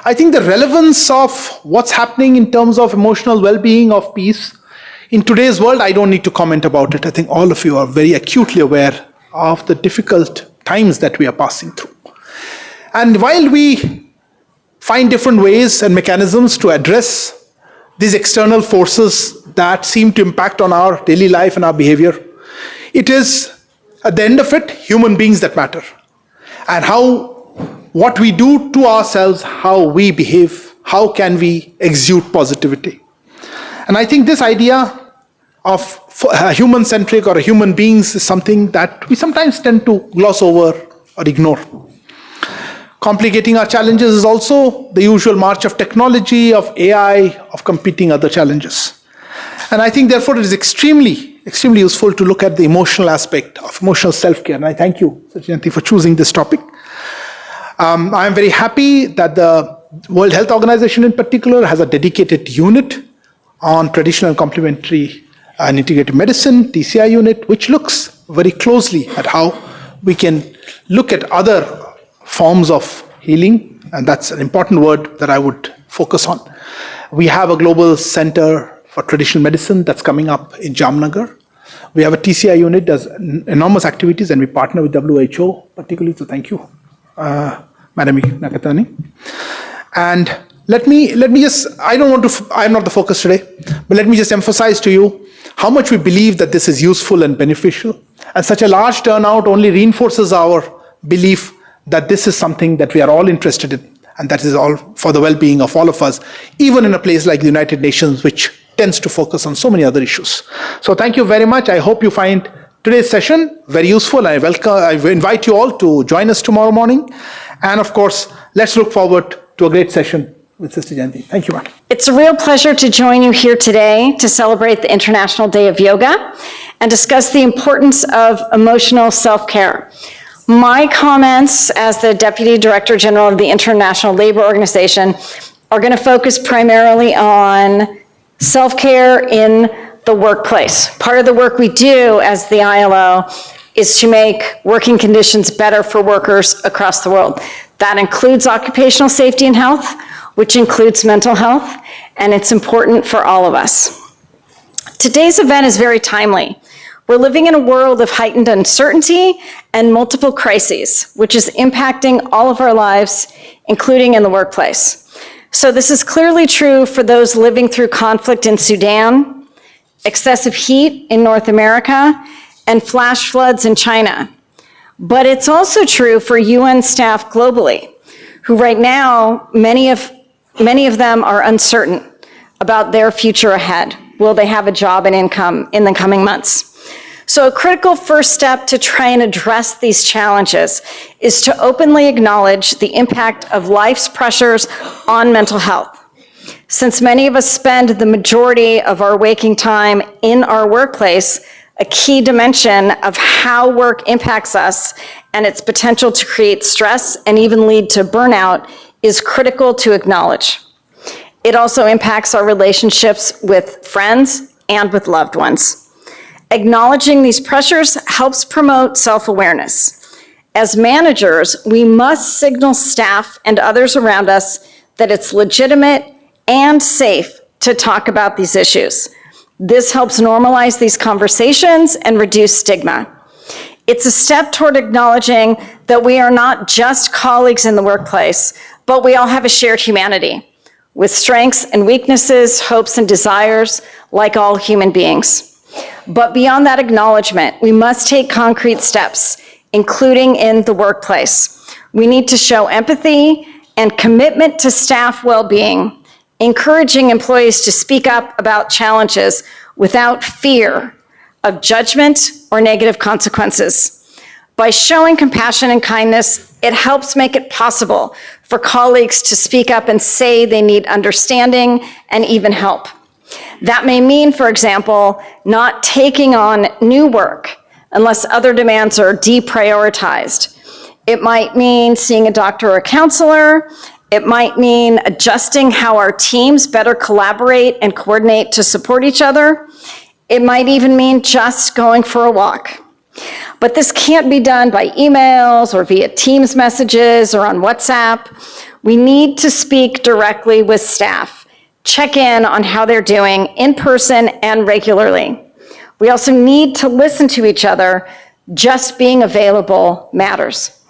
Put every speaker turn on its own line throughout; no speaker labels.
I think the relevance of what's happening in terms of emotional well-being, of peace, in today's world, I don't need to comment about it. I think all of you are very acutely aware of the difficult times that we are passing through. And while we find different ways and mechanisms to address these external forces that seem to impact on our daily life and our behavior, it is, at the end of it, human beings that matter. And what we do to ourselves, how we behave, how can we exude positivity. And I think this idea of a human-centric or a human beings is something that we sometimes tend to gloss over or ignore. Complicating our challenges is also the usual march of technology, of AI, of competing other challenges. And I think, therefore, it is extremely useful to look at the emotional aspect of emotional self-care. And I thank you, Sister Jayanti, for choosing this topic. I am very happy that the World Health Organization in particular has a dedicated unit on traditional and complementary and integrative medicine, TCI unit, which looks very closely at how we can look at other forms of healing, and that's an important word that I would focus on. We have a global center for traditional medicine that's coming up in Jamnagar. We have a TCI unit that does enormous activities, and we partner with WHO particularly, so thank you, Madam Nakatani. And let me just, I'm not the focus today, but let me just emphasize to you how much we believe that this is useful and beneficial. And such a large turnout only reinforces our belief that this is something that we are all interested in, and that is all for the well-being of all of us, even in a place like the United Nations, which tends to focus on so many other issues. So thank you very much. I hope you find today's session very useful. I invite you all to join us tomorrow morning. And of course, let's look forward to a great session with Sister Jayanti. Thank you, ma'am.
It's a real pleasure to join you here today to celebrate the International Day of Yoga and discuss the importance of emotional self-care. My comments as the Deputy Director General of the International Labor Organization are going to focus primarily on self-care in the workplace. Part of the work we do as the ILO is to make working conditions better for workers across the world. That includes occupational safety and health, which includes mental health, and it's important for all of us. Today's event is very timely. We're living in a world of heightened uncertainty and multiple crises, which is impacting all of our lives, including in the workplace. So this is clearly true for those living through conflict in Sudan, excessive heat in North America, and flash floods in China. But it's also true for UN staff globally, who right now, many of them are uncertain about their future ahead. Will they have a job and income in the coming months? So a critical first step to try and address these challenges is to openly acknowledge the impact of life's pressures on mental health. Since many of us spend the majority of our waking time in our workplace, a key dimension of how work impacts us and its potential to create stress and even lead to burnout is critical to acknowledge. It also impacts our relationships with friends and with loved ones. Acknowledging these pressures helps promote self-awareness. As managers, we must signal staff and others around us that it's legitimate and safe to talk about these issues. This helps normalize these conversations and reduce stigma. It's a step toward acknowledging that we are not just colleagues in the workplace, but we all have a shared humanity with strengths and weaknesses, hopes and desires, like all human beings. But beyond that acknowledgement, we must take concrete steps, including in the workplace. We need to show empathy and commitment to staff well-being, encouraging employees to speak up about challenges without fear of judgment or negative consequences. By showing compassion and kindness, it helps make it possible for colleagues to speak up and say they need understanding and even help. That may mean, for example, not taking on new work unless other demands are deprioritized. It might mean seeing a doctor or a counselor. It might mean adjusting how our teams better collaborate and coordinate to support each other. It might even mean just going for a walk. But this can't be done by emails or via Teams messages or on WhatsApp. We need to speak directly with staff, check in on how they're doing in person and regularly. We also need to listen to each other. Just being available matters.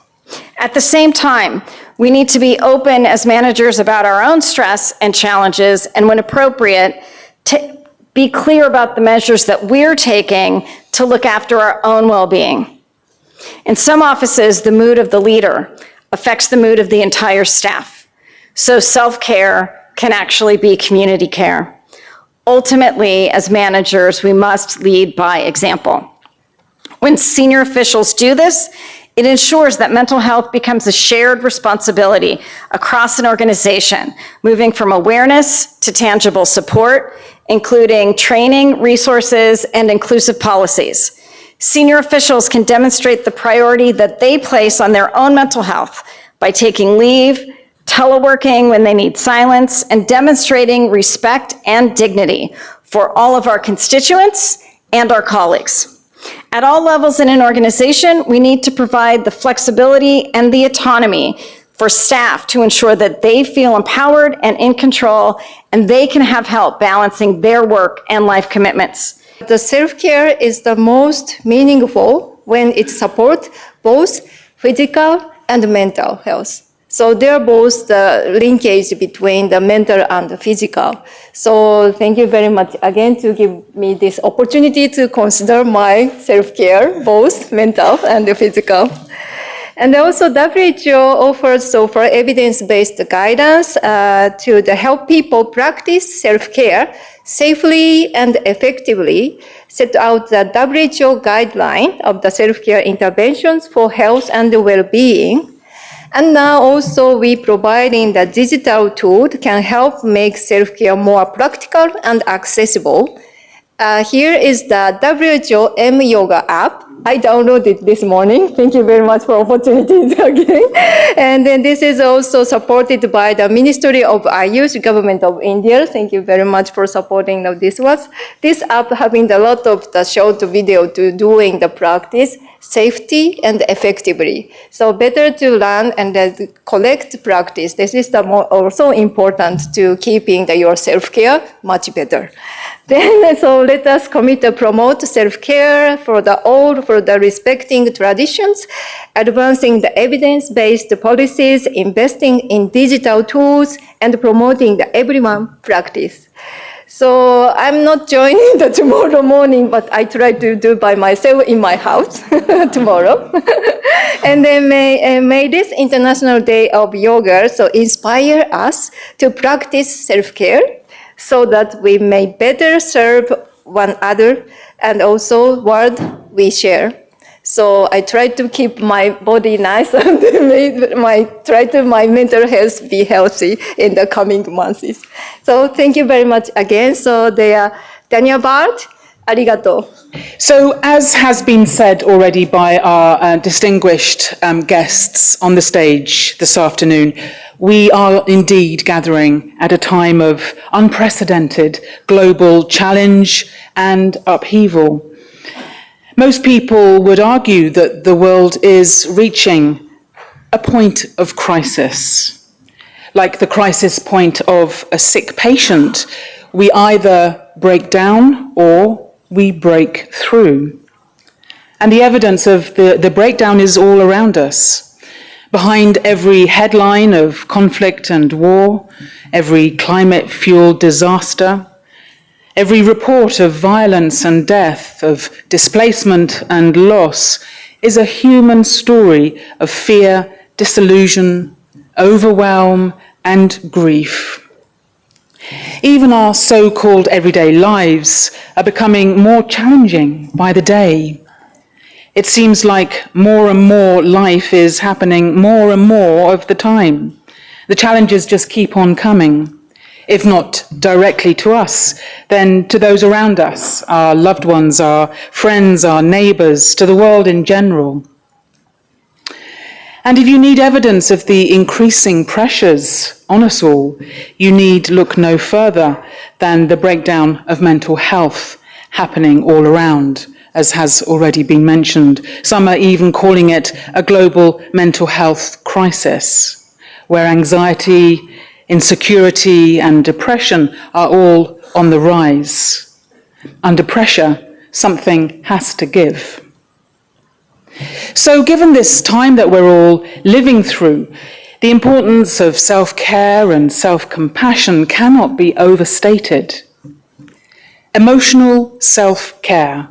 At the same time, we need to be open as managers about our own stress and challenges, and when appropriate, to be clear about the measures that we're taking to look after our own well-being. In some offices, the mood of the leader affects the mood of the entire staff. So self-care can actually be community care. Ultimately, as managers, we must lead by example. When senior officials do this, it ensures that mental health becomes a shared responsibility across an organization, moving from awareness to tangible support, including training, resources, and inclusive policies. Senior officials can demonstrate the priority that they place on their own mental health by taking leave, teleworking when they need silence, and demonstrating respect and dignity for all of our constituents and our colleagues. At all levels in an organization, we need to provide the flexibility and the autonomy for staff to ensure that they feel empowered and in control, and they can have help balancing their work and life commitments.
The self-care is the most meaningful when it supports both physical and mental health. So they're both the linkage between the mental and the physical. So thank you very much again to give me this opportunity to consider my self-care, both mental and physical. And also WHO offers so far evidence-based guidance to help people practice self-care safely and effectively, set out the WHO guideline of the self-care interventions for health and well-being. And now also we providing the digital tool can help make self-care more practical and accessible. Here is the WHO M Yoga app. I downloaded this morning. Thank you very much for opportunity again. And then this is also supported by the Ministry of Ayush, Government of India. Thank you very much for supporting this one. This app having a lot of the short video to doing the practice safety and effectively. So better to learn and collect practice. This is the also important to keeping your self-care much better. Then, so let us commit to promote self-care for the respecting traditions, advancing the evidence-based policies, investing in digital tools, and promoting the everyone practice. So I'm not joining the tomorrow morning, but I try to do by myself in my house tomorrow. And then may this International Day of Yoga so inspire us to practice self-care so that we may better serve one another and also world we share. So I try to keep my body nice and try to my mental health be healthy in the coming months. So thank you very much again. So Daniel Bart, arigato.
So as has been said already by our distinguished guests on the stage this afternoon, we are indeed gathering at a time of unprecedented global challenge and upheaval. Most people would argue that the world is reaching a point of crisis. Like the crisis point of a sick patient, we either break down or we break through. And the evidence of the breakdown is all around us. Behind every headline of conflict and war, every climate-fueled disaster, every report of violence and death, of displacement and loss, is a human story of fear, disillusion, overwhelm, and grief. Even our so-called everyday lives are becoming more challenging by the day. It seems like more and more life is happening more and more of the time. The challenges just keep on coming. If not directly to us, then to those around us, our loved ones, our friends, our neighbours, to the world in general. And if you need evidence of the increasing pressures on us all, you need look no further than the breakdown of mental health happening all around, as has already been mentioned. Some are even calling it a global mental health crisis. where anxiety, insecurity, and depression are all on the rise. Under pressure, something has to give. So given this time that we're all living through, the importance of self-care and self-compassion cannot be overstated. Emotional self-care,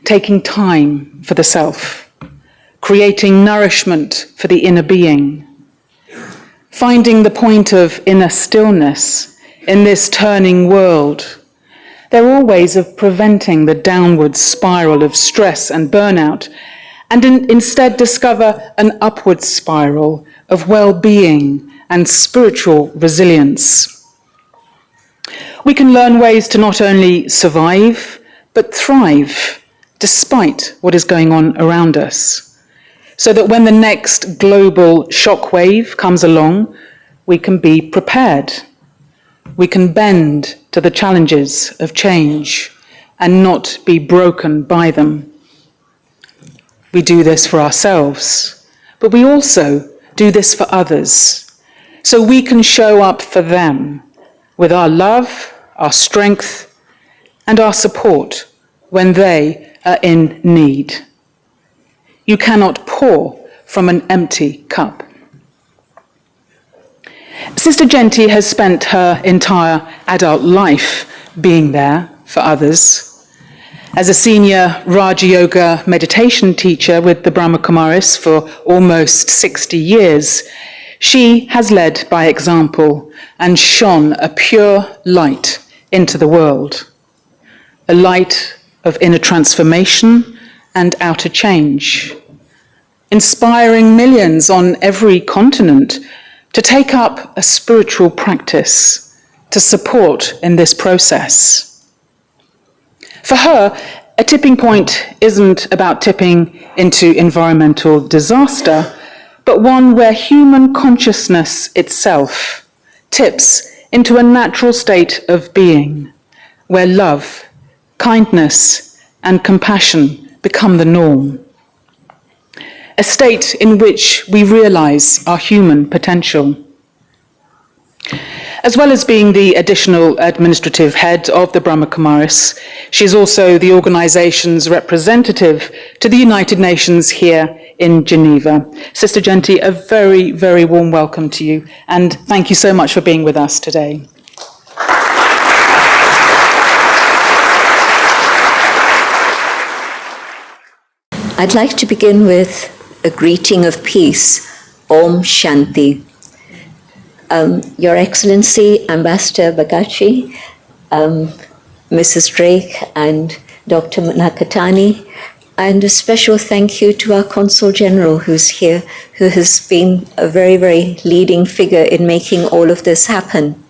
taking time for the self, creating nourishment for the inner being, finding the point of inner stillness in this turning world. They're all ways of preventing the downward spiral of stress and burnout, and instead discover an upward spiral of well-being and spiritual resilience. We can learn ways to not only survive, but thrive, despite what is going on around us, so that when the next global shockwave comes along, we can be prepared. We can bend to the challenges of change and not be broken by them. We do this for ourselves, but we also do this for others, so we can show up for them with our love, our strength, and our support when they are in need. You cannot pour from an empty cup. Sister Jayanti has spent her entire adult life being there for others. As a senior Raja Yoga meditation teacher with the Brahma Kumaris for almost 60 years, she has led by example and shone a pure light into the world, a light of inner transformation and outer change, inspiring millions on every continent to take up a spiritual practice to support in this process. For her, a tipping point isn't about tipping into environmental disaster, but one where human consciousness itself tips into a natural state of being, where love, kindness, and compassion become the norm. A state in which we realize our human potential. As well as being the additional administrative head of the Brahma Kumaris, she's also the organization's representative to the United Nations here in Geneva. Sister Jayanti, a very, very warm welcome to you, and thank you so much for being with us today.
I'd like to begin with a greeting of peace, Om Shanti. Your Excellency, Ambassador Bagachi, Mrs. Drake and Dr. Nakatani, and a special thank you to our Consul General who's here, who has been a very, very leading figure in making all of this happen.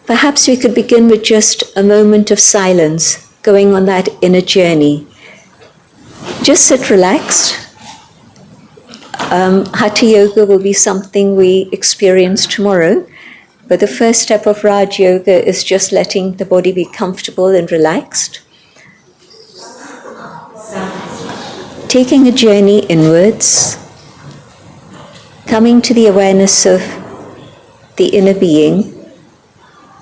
Perhaps we could begin with just a moment of silence, going on that inner journey. Just sit relaxed. Hatha Yoga will be something we experience tomorrow, but the first step of Raj Yoga is just letting the body be comfortable and relaxed. Taking a journey inwards, coming to the awareness of the inner being,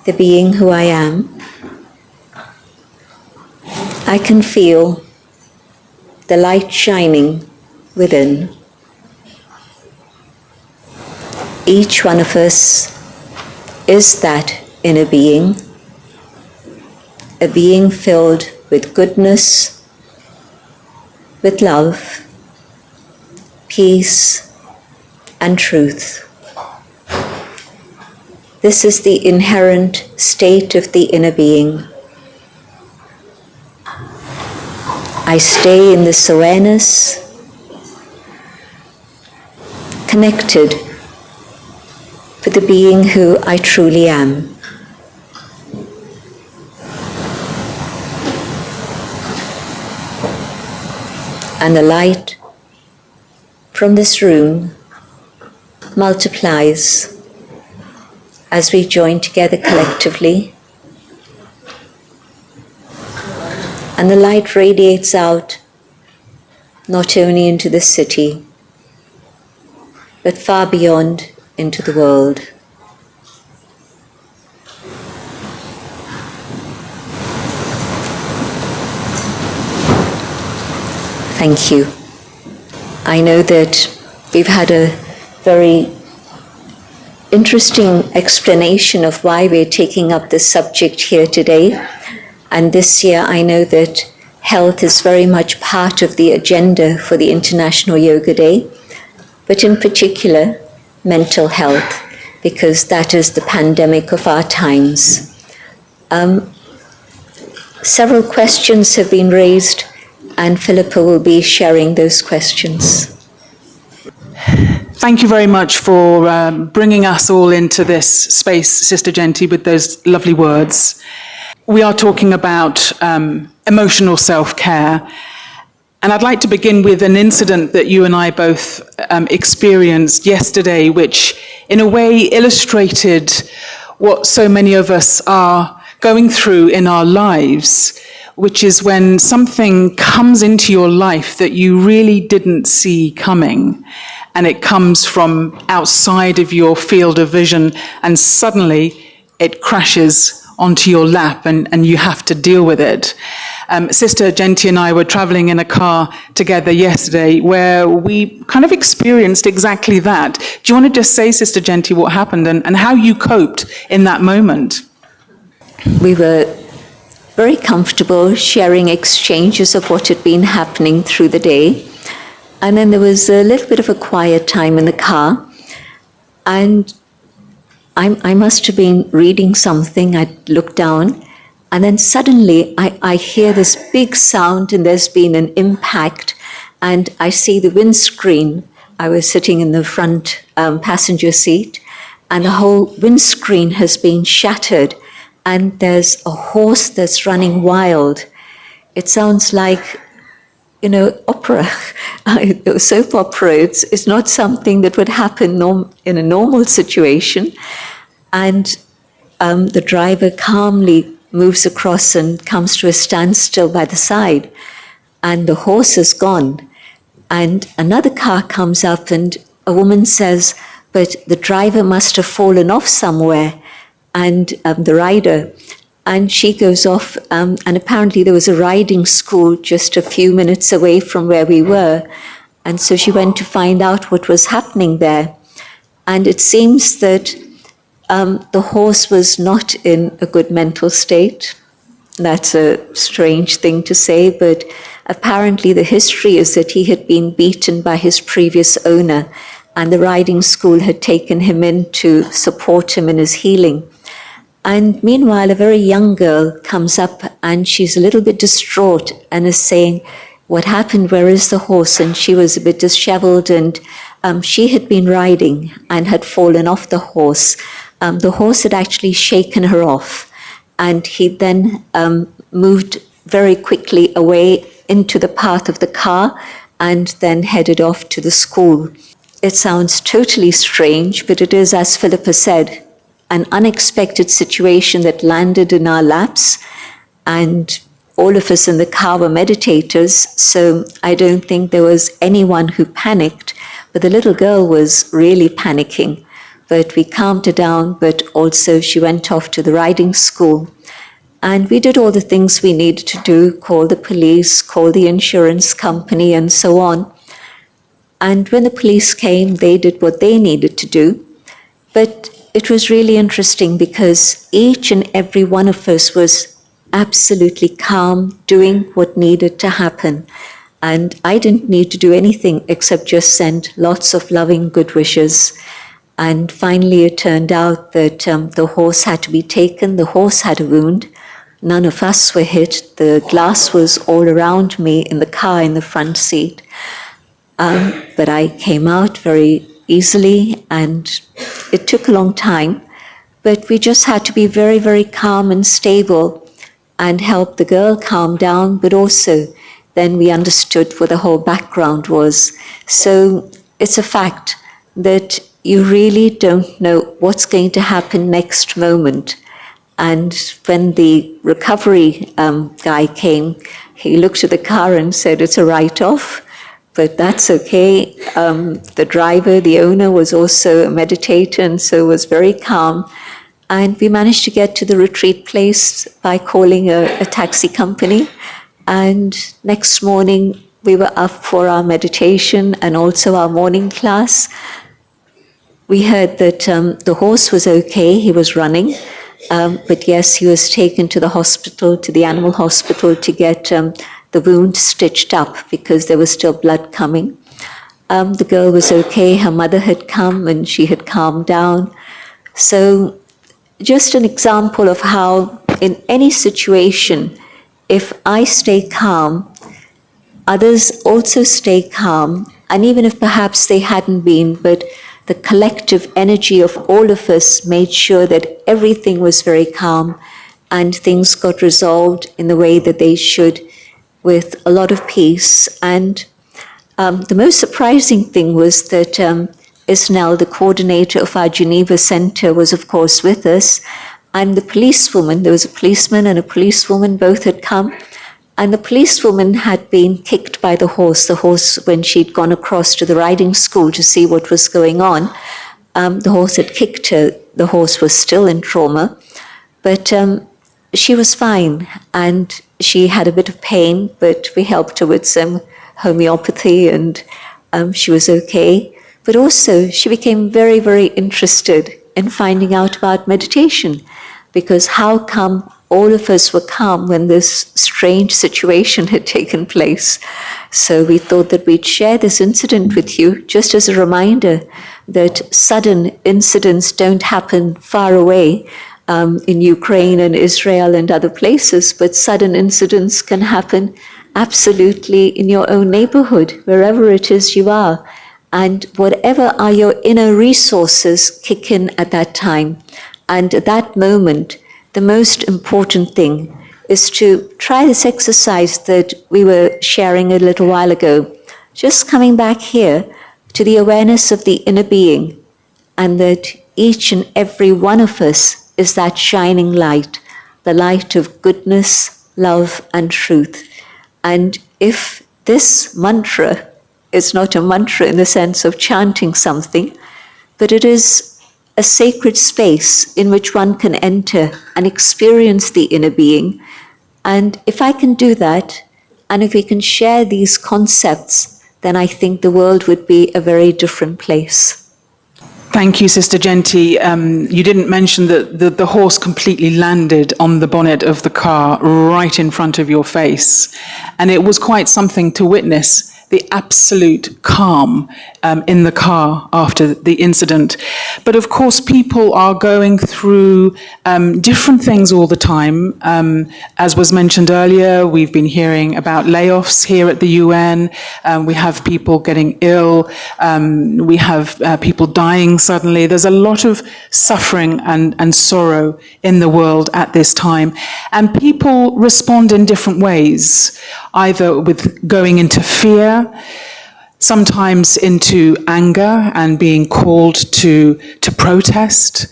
the being who I am. I can feel the light shining within. Each one of us is that inner being, a being filled with goodness, with love, peace, and truth. This is the inherent state of the inner being. I stay in this awareness, connected with the being who I truly am. And the light from this room multiplies as we join together collectively. And the light radiates out not only into the city, but far beyond into the world. Thank you. I know that we've had a very interesting explanation of why we're taking up this subject here today. And this year, I know that health is very much part of the agenda for the International Yoga Day, but in particular, mental health, because that is the pandemic of our times. Several questions have been raised, and Philippa will be sharing those questions.
Thank you very much for bringing us all into this space, Sister Jayanti, with those lovely words. We are talking about emotional self-care, and I'd like to begin with an incident that you and I both experienced yesterday, which in a way illustrated what so many of us are going through in our lives, which is when something comes into your life that you really didn't see coming, and it comes from outside of your field of vision, and suddenly it crashes onto your lap and you have to deal with it. Sister Jayanti and I were traveling in a car together yesterday where we kind of experienced exactly that. Do you want to just say, Sister Jayanti, what happened and how you coped in that moment?
We were very comfortable sharing exchanges of what had been happening through the day. And then there was a little bit of a quiet time in the car. And I must have been reading something. I looked down, and then suddenly I hear this big sound, and there's been an impact. And I see the windscreen. I was sitting in the front passenger seat, and the whole windscreen has been shattered. And there's a horse that's running wild. It sounds like, opera, soap opera. It's not something that would happen in a normal situation. And the driver calmly moves across and comes to a standstill by the side. And the horse is gone. And another car comes up, and a woman says, but the driver must have fallen off somewhere. And the rider, and she goes off, and apparently there was a riding school just a few minutes away from where we were, and so she went to find out what was happening there. And it seems that the horse was not in a good mental state. That's a strange thing to say, but apparently the history is that he had been beaten by his previous owner, and the riding school had taken him in to support him in his healing. And meanwhile, a very young girl comes up, and she's a little bit distraught and is saying, what happened? Where is the horse? And she was a bit disheveled, and she had been riding and had fallen off the horse. The horse had actually shaken her off, and he then moved very quickly away into the path of the car and then headed off to the school. It sounds totally strange, but it is, as Philippa said, an unexpected situation that landed in our laps, and all of us in the car were meditators, so I don't think there was anyone who panicked, but the little girl was really panicking. But we calmed her down, but also she went off to the riding school. And we did all the things we needed to do, call the police, call the insurance company, and so on. And when the police came, they did what they needed to do. But it was really interesting because each and every one of us was absolutely calm, doing what needed to happen. And I didn't need to do anything except just send lots of loving good wishes. And finally it turned out that the horse had to be taken. The horse had a wound. None of us were hit. The glass was all around me in the car in the front seat. But I came out very easily, and it took a long time, but we just had to be very, very calm and stable and help the girl calm down, but also then we understood what the whole background was. So it's a fact that you really don't know what's going to happen next moment. And when the recovery guy came, he looked at the car and said, it's a write-off. but that's okay. The driver, the owner, was also a meditator, and so was very calm. And we managed to get to the retreat place by calling a taxi company. And next morning, we were up for our meditation and also our morning class. We heard that the horse was okay, he was running. But yes, he was taken to the hospital, to the animal hospital, to get the wound stitched up because there was still blood coming. The girl was okay, her mother had come and she had calmed down. So just an example of how in any situation, if I stay calm, others also stay calm, and even if perhaps they hadn't been, but the collective energy of all of us made sure that everything was very calm and things got resolved in the way that they should, with a lot of peace. And the most surprising thing was that Isnel, the coordinator of our Geneva Center, was of course with us, and the policewoman, there was a policeman and a policewoman, both had come, and the policewoman had been kicked by the horse, when she'd gone across to the riding school to see what was going on. The horse had kicked her, the horse was still in trauma, but she was fine, and she had a bit of pain, but we helped her with some homeopathy, and she was okay. But also, she became very, very interested in finding out about meditation, because how come all of us were calm when this strange situation had taken place? So we thought that we'd share this incident with you, just as a reminder that sudden incidents don't happen far away in Ukraine and Israel and other places, but sudden incidents can happen absolutely in your own neighborhood, wherever it is you are. And whatever are your inner resources kick in at that time. And at that moment, the most important thing is to try this exercise that we were sharing a little while ago. Just coming back here to the awareness of the inner being, and that each and every one of us is that shining light, the light of goodness, love, and truth. And if this mantra is not a mantra in the sense of chanting something, but it is a sacred space in which one can enter and experience the inner being. And if I can do that, and if we can share these concepts, then I think the world would be a very different place.
Thank you, Sister Jayanti. You didn't mention that the horse completely landed on the bonnet of the car right in front of your face. And it was quite something to witness, the absolute calm in the car after the incident. But of course, people are going through different things all the time. As was mentioned earlier, we've been hearing about layoffs here at the UN. We have people getting ill. We have people dying suddenly. There's a lot of suffering and sorrow in the world at this time. And people respond in different ways, either with going into fear, sometimes into anger and being called to protest,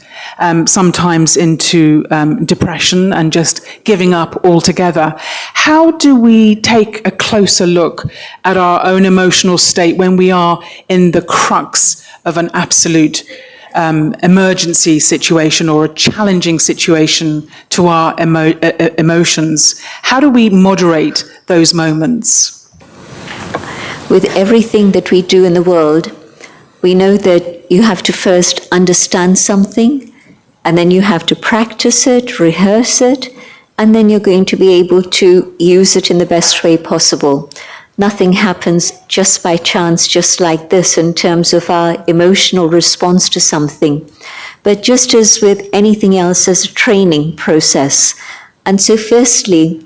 sometimes into depression and just giving up altogether. How do we take a closer look at our own emotional state when we are in the crux of an absolute emergency situation or a challenging situation to our emotions? How do we moderate those moments?
With everything that we do in the world, we know that you have to first understand something, and then you have to practice it, rehearse it, and then you're going to be able to use it in the best way possible. Nothing happens just by chance, just like this, in terms of our emotional response to something. But just as with anything else, there's a training process. And so firstly,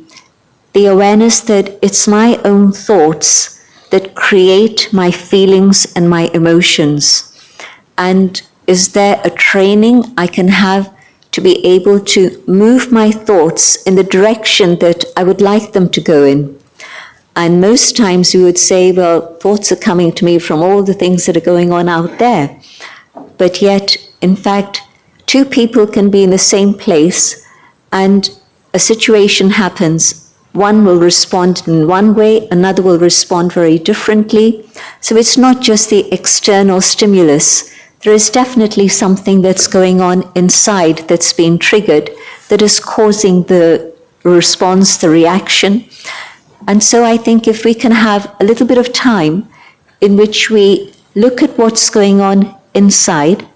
the awareness that it's my own thoughts that create my feelings and my emotions. And is there a training I can have to be able to move my thoughts in the direction that I would like them to go in? And most times we would say, well, thoughts are coming to me from all the things that are going on out there. But yet, in fact, two people can be in the same place and a situation happens, One will respond in one way, another will respond very differently. So it's not just the external stimulus. There is definitely something that's going on inside that's been triggered that is causing the response, the reaction. And so I think if we can have a little bit of time in which we look at what's going on inside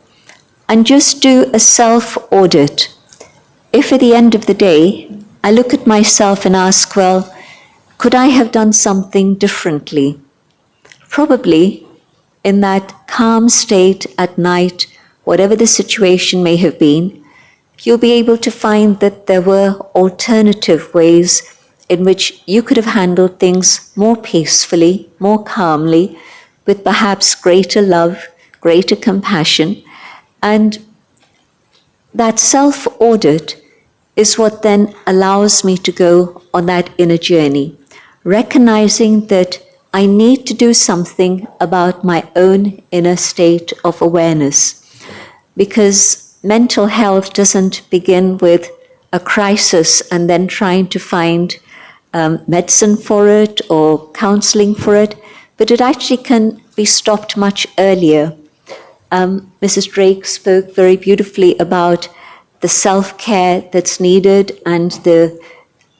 and just do a self-audit. If at the end of the day, I look at myself and ask, well, could I have done something differently? Probably in that calm state at night, whatever the situation may have been, you'll be able to find that there were alternative ways in which you could have handled things more peacefully, more calmly, with perhaps greater love, greater compassion. And that self-audit is what then allows me to go on that inner journey, recognizing that I need to do something about my own inner state of awareness, because mental health doesn't begin with a crisis and then trying to find medicine for it or counseling for it, but it actually can be stopped much earlier. Mrs. Drake spoke very beautifully about the self-care that's needed and the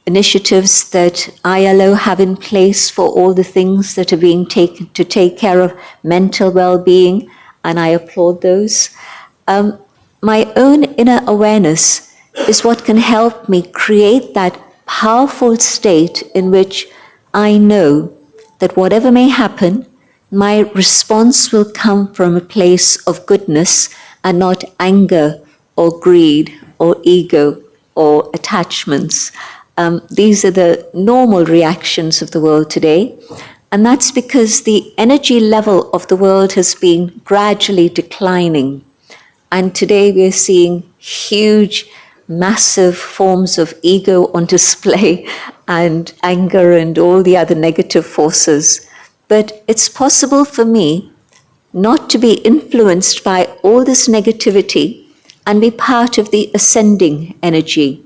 initiatives that ILO have in place for all the things that are being taken to take care of mental well-being, and I applaud those. My own inner awareness is what can help me create that powerful state in which I know that whatever may happen, my response will come from a place of goodness and not anger or greed or ego or attachments. These are the normal reactions of the world today. And that's because the energy level of the world has been gradually declining. And today we're seeing huge, massive forms of ego on display and anger and all the other negative forces. But it's possible for me not to be influenced by all this negativity and be part of the ascending energy,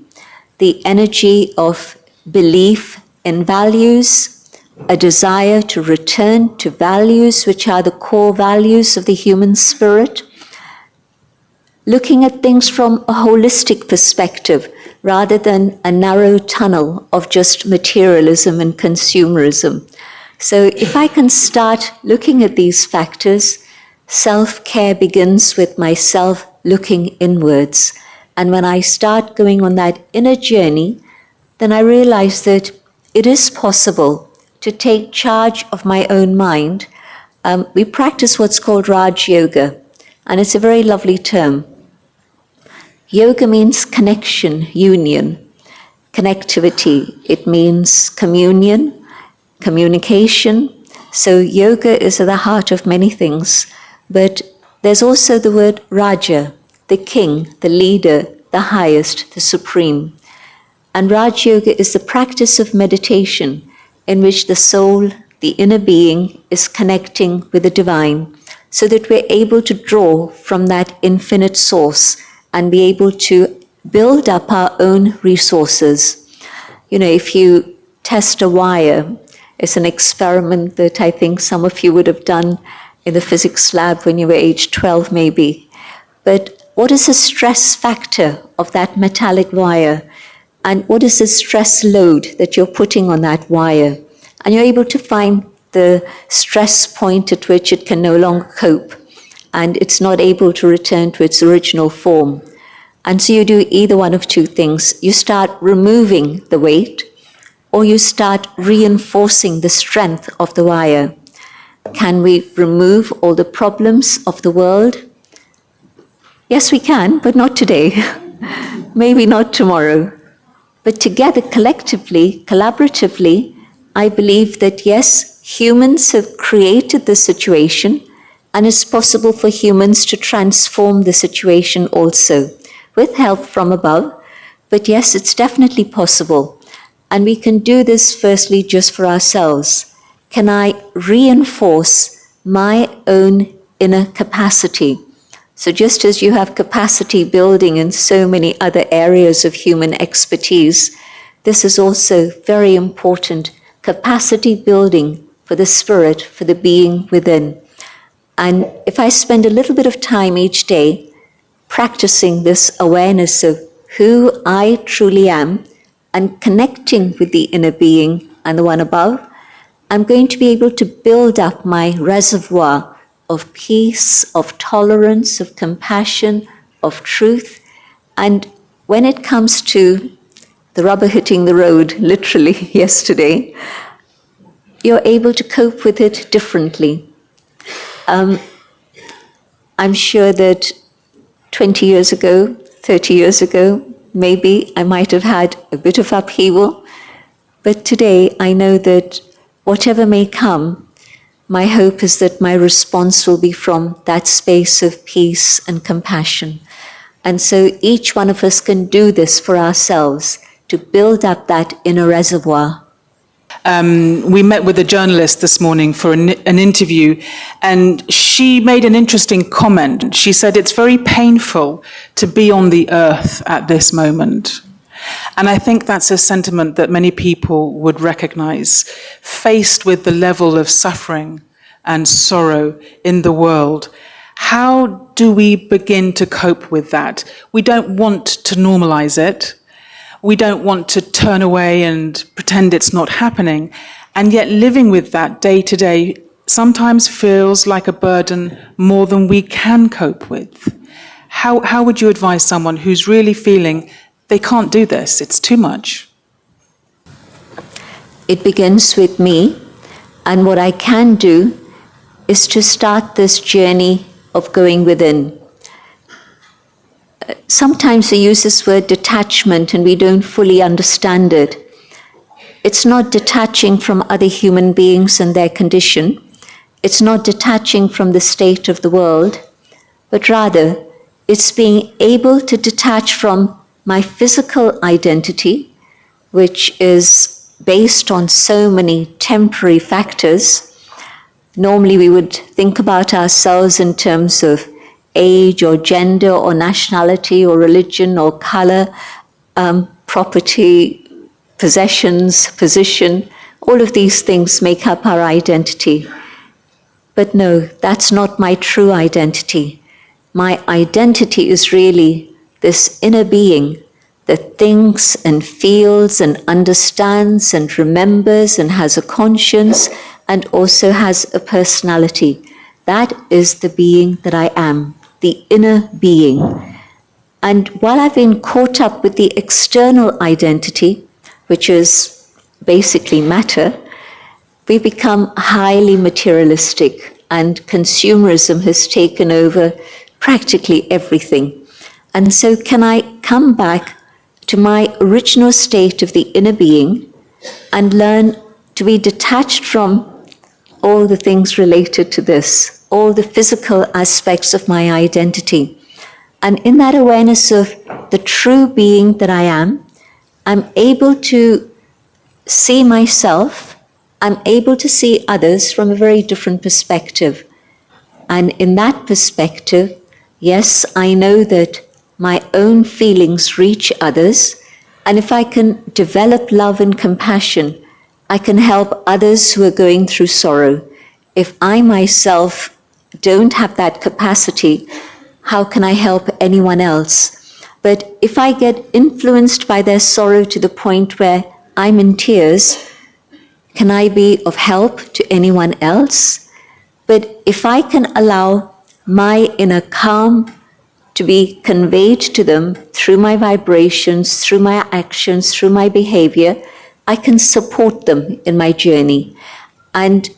the energy of belief in values, a desire to return to values which are the core values of the human spirit, looking at things from a holistic perspective rather than a narrow tunnel of just materialism and consumerism. So if I can start looking at these factors, self-care begins with myself looking inwards. And when I start going on that inner journey, then I realize that it is possible to take charge of my own mind. We practice what's called Raj Yoga, and it's a very lovely term. Yoga means connection, union, connectivity. It means communion, communication. So yoga is at the heart of many things, but there's also the word Raja, the king, the leader, the highest, the supreme. And Raj Yoga is the practice of meditation in which the soul, the inner being, is connecting with the divine so that we're able to draw from that infinite source and be able to build up our own resources. You know, if you test a wire, it's an experiment that I think some of you would have done in the physics lab when you were age 12 maybe. But what is the stress factor of that metallic wire? And what is the stress load that you're putting on that wire? And you're able to find the stress point at which it can no longer cope, and it's not able to return to its original form. And so you do either one of two things. You start removing the weight, or you start reinforcing the strength of the wire. Can we remove all the problems of the world? Yes, we can, but not today. Maybe not tomorrow. But together, collectively, collaboratively, I believe that yes, humans have created the situation, and it's possible for humans to transform the situation also, with help from above. But yes, it's definitely possible. And we can do this firstly just for ourselves. Can I reinforce my own inner capacity? So just as you have capacity building in so many other areas of human expertise, this is also very important capacity building for the spirit, for the being within. And if I spend a little bit of time each day practicing this awareness of who I truly am and connecting with the inner being and the one above, I'm going to be able to build up my reservoir of peace, of tolerance, of compassion, of truth. And when it comes to the rubber hitting the road, literally yesterday, you're able to cope with it differently. I'm sure that 20 years ago, 30 years ago, maybe I might have had a bit of upheaval, but today I know that whatever may come, my hope is that my response will be from that space of peace and compassion. And so each one of us can do this for ourselves to build up that inner reservoir.
We met with a journalist this morning for an interview, and she made an interesting comment. She said it's very painful to be on the earth at this moment. And I think that's a sentiment that many people would recognize, faced with the level of suffering and sorrow in the world. How do we begin to cope with that? We don't want to normalize it. We don't want to turn away and pretend it's not happening. And yet living with that day to day sometimes feels like a burden more than we can cope with. How would you advise someone who's really feeling they can't do this, it's too much?
It begins with me, and what I can do is to start this journey of going within. Sometimes we use this word detachment and we don't fully understand it. It's not detaching from other human beings and their condition. It's not detaching from the state of the world, but rather it's being able to detach from my physical identity, which is based on so many temporary factors. Normally we would think about ourselves in terms of age or gender or nationality or religion or color, property, possessions, position. All of these things make up our identity. But no, that's not my true identity. My identity is really this inner being that thinks and feels and understands and remembers and has a conscience and also has a personality. That is the being that I am, the inner being. And while I've been caught up with the external identity, which is basically matter, we become highly materialistic, and consumerism has taken over practically everything. And so can I come back to my original state of the inner being and learn to be detached from all the things related to this, all the physical aspects of my identity. And in that awareness of the true being that I am, I'm able to see myself, I'm able to see others from a very different perspective. And in that perspective, yes, I know that my own feelings reach others, and if I can develop love and compassion, I can help others who are going through sorrow. If I myself don't have that capacity, how can I help anyone else? But if I get influenced by their sorrow to the point where I'm in tears, can I be of help to anyone else? But if I can allow my inner calm to be conveyed to them through my vibrations, through my actions, through my behavior, I can support them in my journey. And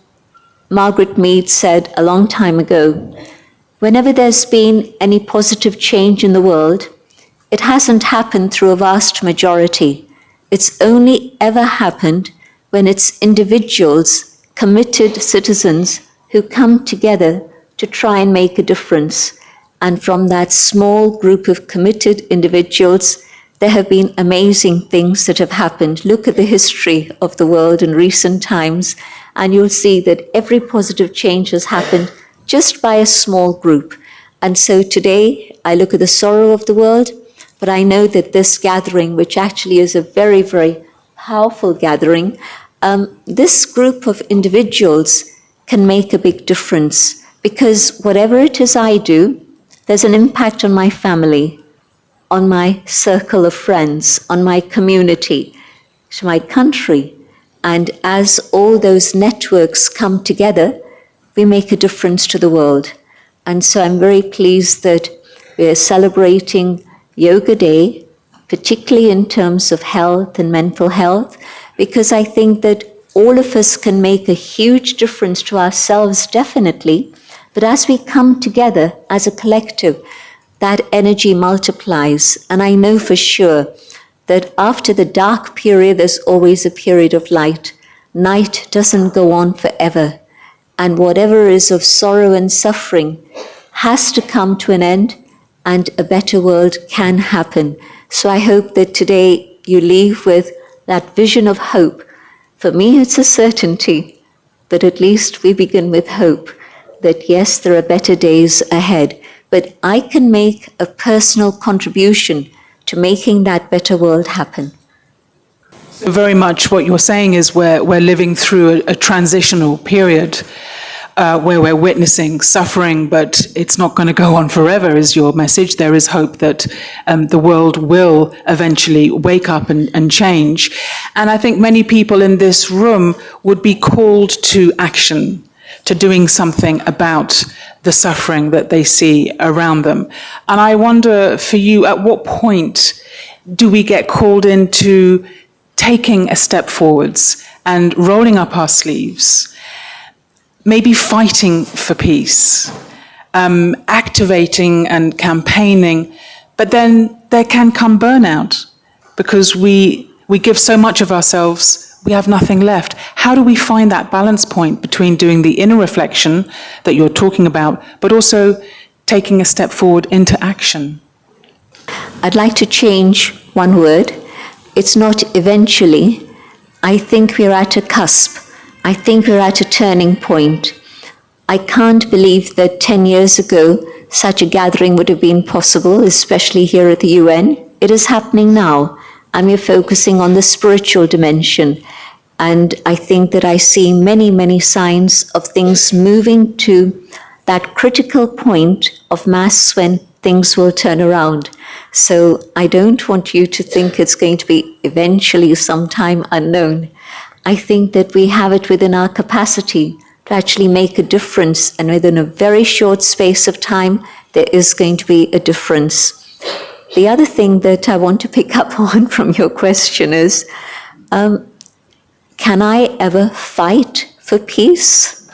Margaret Mead said a long time ago, whenever there's been any positive change in the world, it hasn't happened through a vast majority. It's only ever happened when it's individuals, committed citizens, who come together to try and make a difference. And from that small group of committed individuals, there have been amazing things that have happened. Look at the history of the world in recent times, and you'll see that every positive change has happened just by a small group. And so today, I look at the sorrow of the world, but I know that this gathering, which actually is a very, very powerful gathering. This group of individuals can make a big difference because whatever it is I do, there's an impact on my family, on my circle of friends, on my community, to my country. And as all those networks come together, we make a difference to the world. And so I'm very pleased that we're celebrating Yoga Day, particularly in terms of health and mental health, because I think that all of us can make a huge difference to ourselves, definitely, but as we come together as a collective, that energy multiplies. And I know for sure that after the dark period, there's always a period of light. Night doesn't go on forever. And whatever is of sorrow and suffering has to come to an end, and a better world can happen. So I hope that today you leave with that vision of hope. For me, it's a certainty, but at least we begin with hope that yes, there are better days ahead, but I can make a personal contribution to making that better world happen.
Very much what you're saying is we're living through a transitional period where we're witnessing suffering, but it's not going to go on forever, is your message. There is hope that the world will eventually wake up and change. And I think many people in this room would be called to action, to doing something about the suffering that they see around them. And I wonder for you, at what point do we get called into taking a step forwards and rolling up our sleeves, maybe fighting for peace, activating and campaigning, but then there can come burnout because we give so much of ourselves, we have nothing left. How do we find that balance point between doing the inner reflection that you're talking about, but also taking a step forward into action?
I'd like to change one word. It's not eventually. I think we're at a cusp. I think we're at a turning point. I can't believe that 10 years ago such a gathering would have been possible, especially here at the UN. It is happening now, and we're focusing on the spiritual dimension. And I think that I see many, many signs of things moving to that critical point of mass when things will turn around. So I don't want you to think it's going to be eventually sometime unknown. I think that we have it within our capacity to actually make a difference, and within a very short space of time, there is going to be a difference. The other thing that I want to pick up on from your question is, can I ever fight for peace?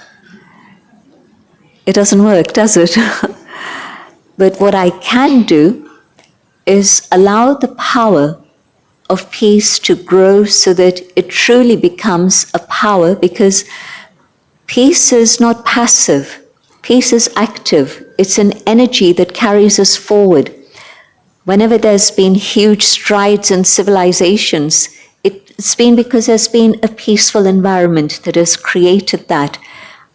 It doesn't work, does it? But what I can do is allow the power of peace to grow so that it truly becomes a power, because peace is not passive. Peace is active. It's an energy that carries us forward. Whenever there's been huge strides in civilizations, it's been because there's been a peaceful environment that has created that.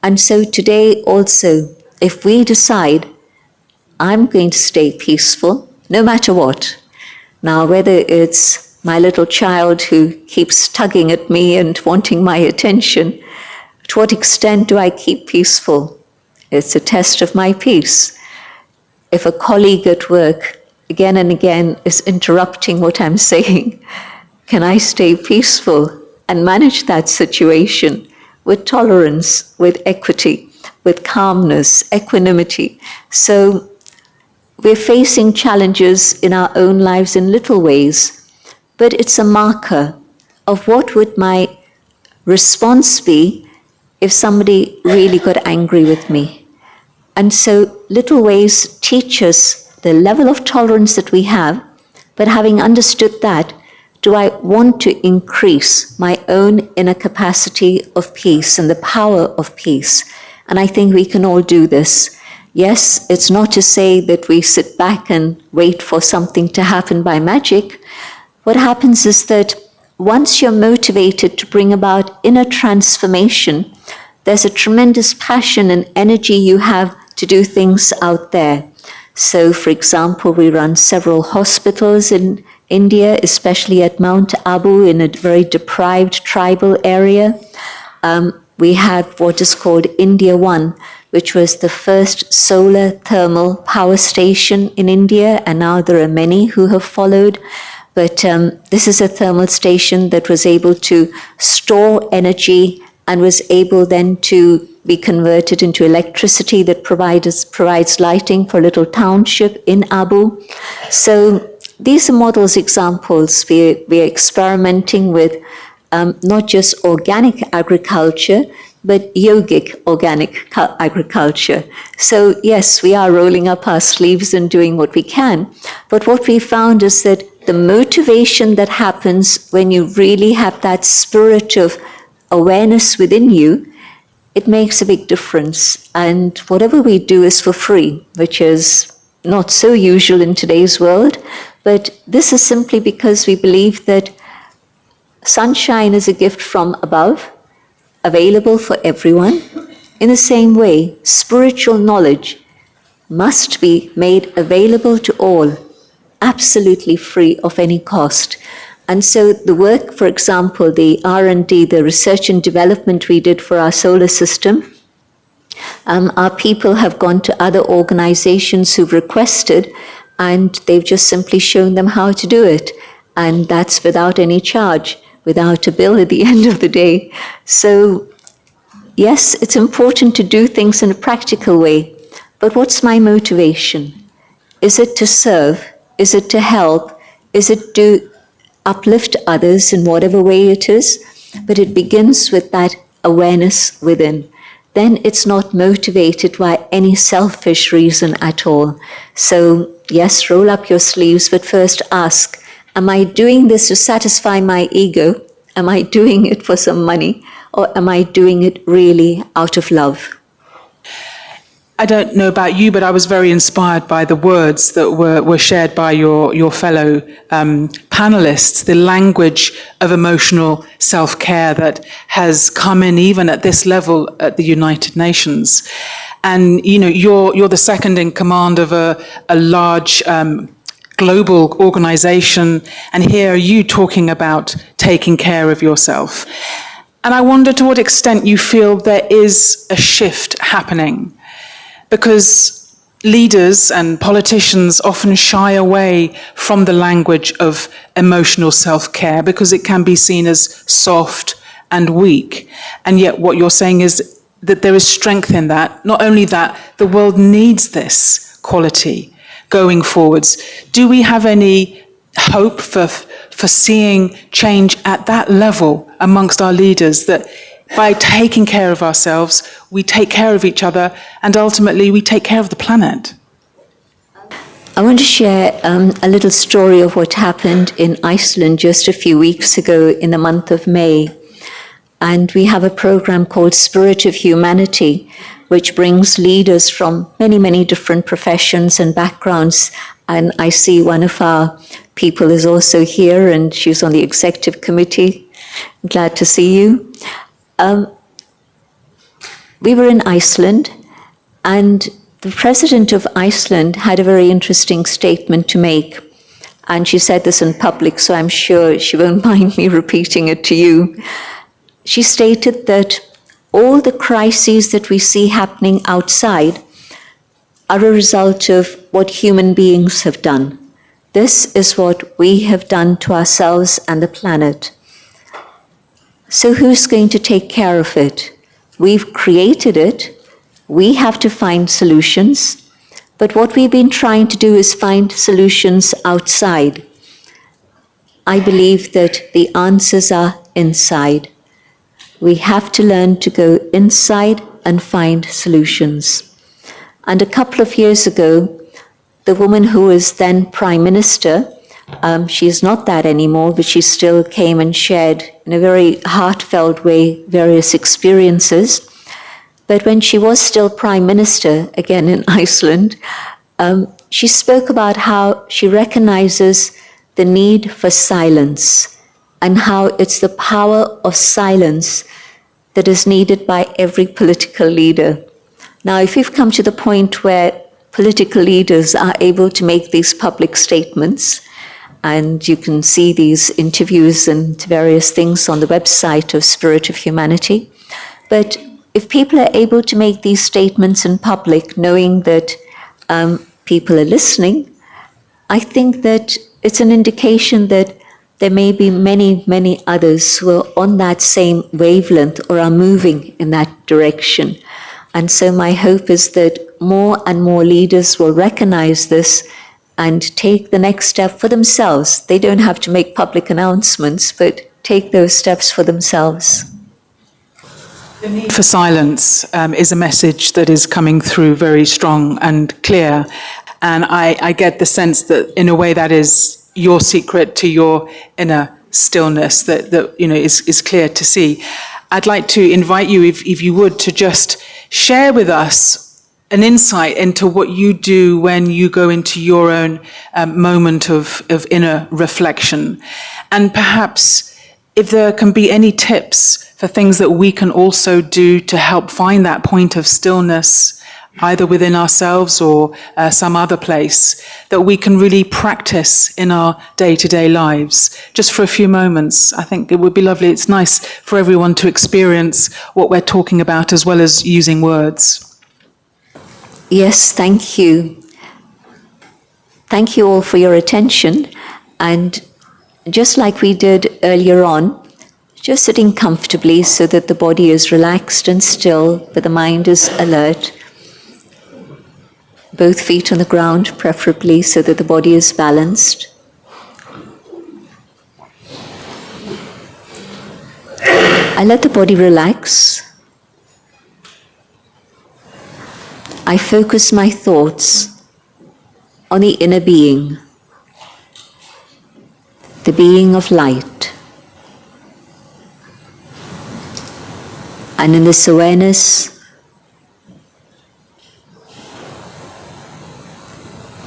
And so today also, if we decide, I'm going to stay peaceful, no matter what. Now, whether it's my little child who keeps tugging at me and wanting my attention, to what extent do I keep peaceful? It's a test of my peace. If a colleague at work again and again is interrupting what I'm saying, can I stay peaceful and manage that situation with tolerance, with equity, with calmness, equanimity? So we're facing challenges in our own lives in little ways, but it's a marker of what would my response be if somebody really got angry with me. And so little ways teach us the level of tolerance that we have, but having understood that, do I want to increase my own inner capacity of peace and the power of peace? And I think we can all do this. Yes, it's not to say that we sit back and wait for something to happen by magic. What happens is that once you're motivated to bring about inner transformation, there's a tremendous passion and energy you have to do things out there. So, for example, we run several hospitals in India, especially at Mount Abu in a very deprived tribal area. We had what is called India One, which was the first solar thermal power station in India, and now there are many who have followed. But this is a thermal station that was able to store energy and was able then to be converted into electricity that provides lighting for a little township in Abu. So these are models, examples. We're experimenting with not just organic agriculture, but yogic organic agriculture. So yes, we are rolling up our sleeves and doing what we can. But what we found is that the motivation that happens when you really have that spirit of awareness within you, it makes a big difference. And whatever we do is for free, which is not so usual in today's world. But this is simply because we believe that sunshine is a gift from above, available for everyone. In the same way, spiritual knowledge must be made available to all, absolutely free of any cost. And so the work, for example, the R&D, the research and development we did for our solar system, our people have gone to other organizations who've requested, and they've just simply shown them how to do it. And that's without any charge, without a bill at the end of the day. So yes, it's important to do things in a practical way, but what's my motivation? Is it to serve? Is it to help? Is it to uplift others in whatever way it is? But it begins with that awareness within. Then it's not motivated by any selfish reason at all. So yes, roll up your sleeves, but first ask, am I doing this to satisfy my ego? Am I doing it for some money? Or am I doing it really out of love?
I don't know about you, but I was very inspired by the words that were shared by your fellow panelists, the language of emotional self-care that has come in even at this level at the United Nations. And, you know, you're the second in command of a large global organization, and here are you talking about taking care of yourself. And I wonder to what extent you feel there is a shift happening, because leaders and politicians often shy away from the language of emotional self-care because it can be seen as soft and weak. And yet what you're saying is that there is strength in that. Not only that, the world needs this quality going forwards. Do we have any hope for seeing change at that level amongst our leaders, that by taking care of ourselves, we take care of each other, and ultimately we take care of the planet?
I want to share a little story of what happened in Iceland just a few weeks ago in the month of May. And we have a program called Spirit of Humanity, which brings leaders from many, many different professions and backgrounds. And I see one of our people is also here, and she's on the executive committee. I'm glad to see you. We were in Iceland, and the president of Iceland had a very interesting statement to make. And she said this in public, so I'm sure she won't mind me repeating it to you. She stated that all the crises that we see happening outside are a result of what human beings have done. This is what we have done to ourselves and the planet. So who's going to take care of it? We've created it. We have to find solutions. But what we've been trying to do is find solutions outside. I believe that the answers are inside. We have to learn to go inside and find solutions. And a couple of years ago, the woman who was then Prime Minister, she is not that anymore, but she still came and shared in a very heartfelt way various experiences. But when she was still Prime Minister, again in Iceland, she spoke about how she recognizes the need for silence and how it's the power of silence that is needed by every political leader. Now, if we've come to the point where political leaders are able to make these public statements, and you can see these interviews and various things on the website of Spirit of Humanity. But if people are able to make these statements in public, knowing that people are listening, I think that it's an indication that there may be many, many others who are on that same wavelength or are moving in that direction. And so my hope is that more and more leaders will recognize this and take the next step for themselves. They don't have to make public announcements, but take those steps for themselves.
The need for silence is a message that is coming through very strong and clear. And I get the sense that in a way that is your secret to your inner stillness that is clear to see. I'd like to invite you, if you would, to just share with us an insight into what you do when you go into your own moment of inner reflection. And perhaps if there can be any tips for things that we can also do to help find that point of stillness, either within ourselves or some other place, that we can really practice in our day-to-day lives, just for a few moments. I think it would be lovely. It's nice for everyone to experience what we're talking about as well as using words.
Yes, thank you. Thank you all for your attention. And just like we did earlier on, just sitting comfortably so that the body is relaxed and still, but the mind is alert. Both feet on the ground, preferably, so that the body is balanced. I let the body relax. I focus my thoughts on the inner being, the being of light. And in this awareness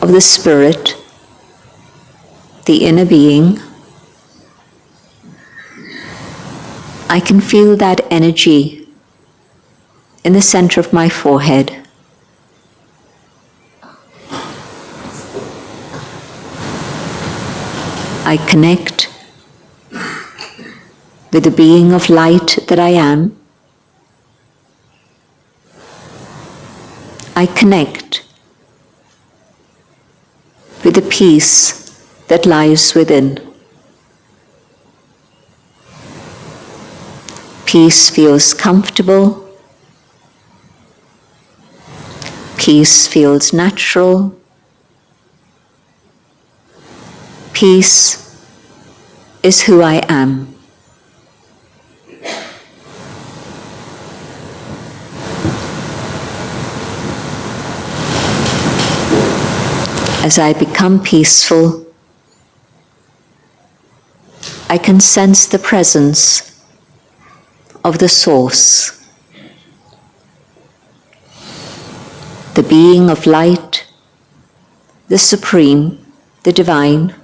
of the spirit, the inner being, I can feel that energy in the center of my forehead. I connect with the being of light that I am. I connect with the peace that lies within. Peace feels comfortable. Peace feels natural. Peace is who I am. As I become peaceful, I can sense the presence of the Source, the being of light, the Supreme, the Divine,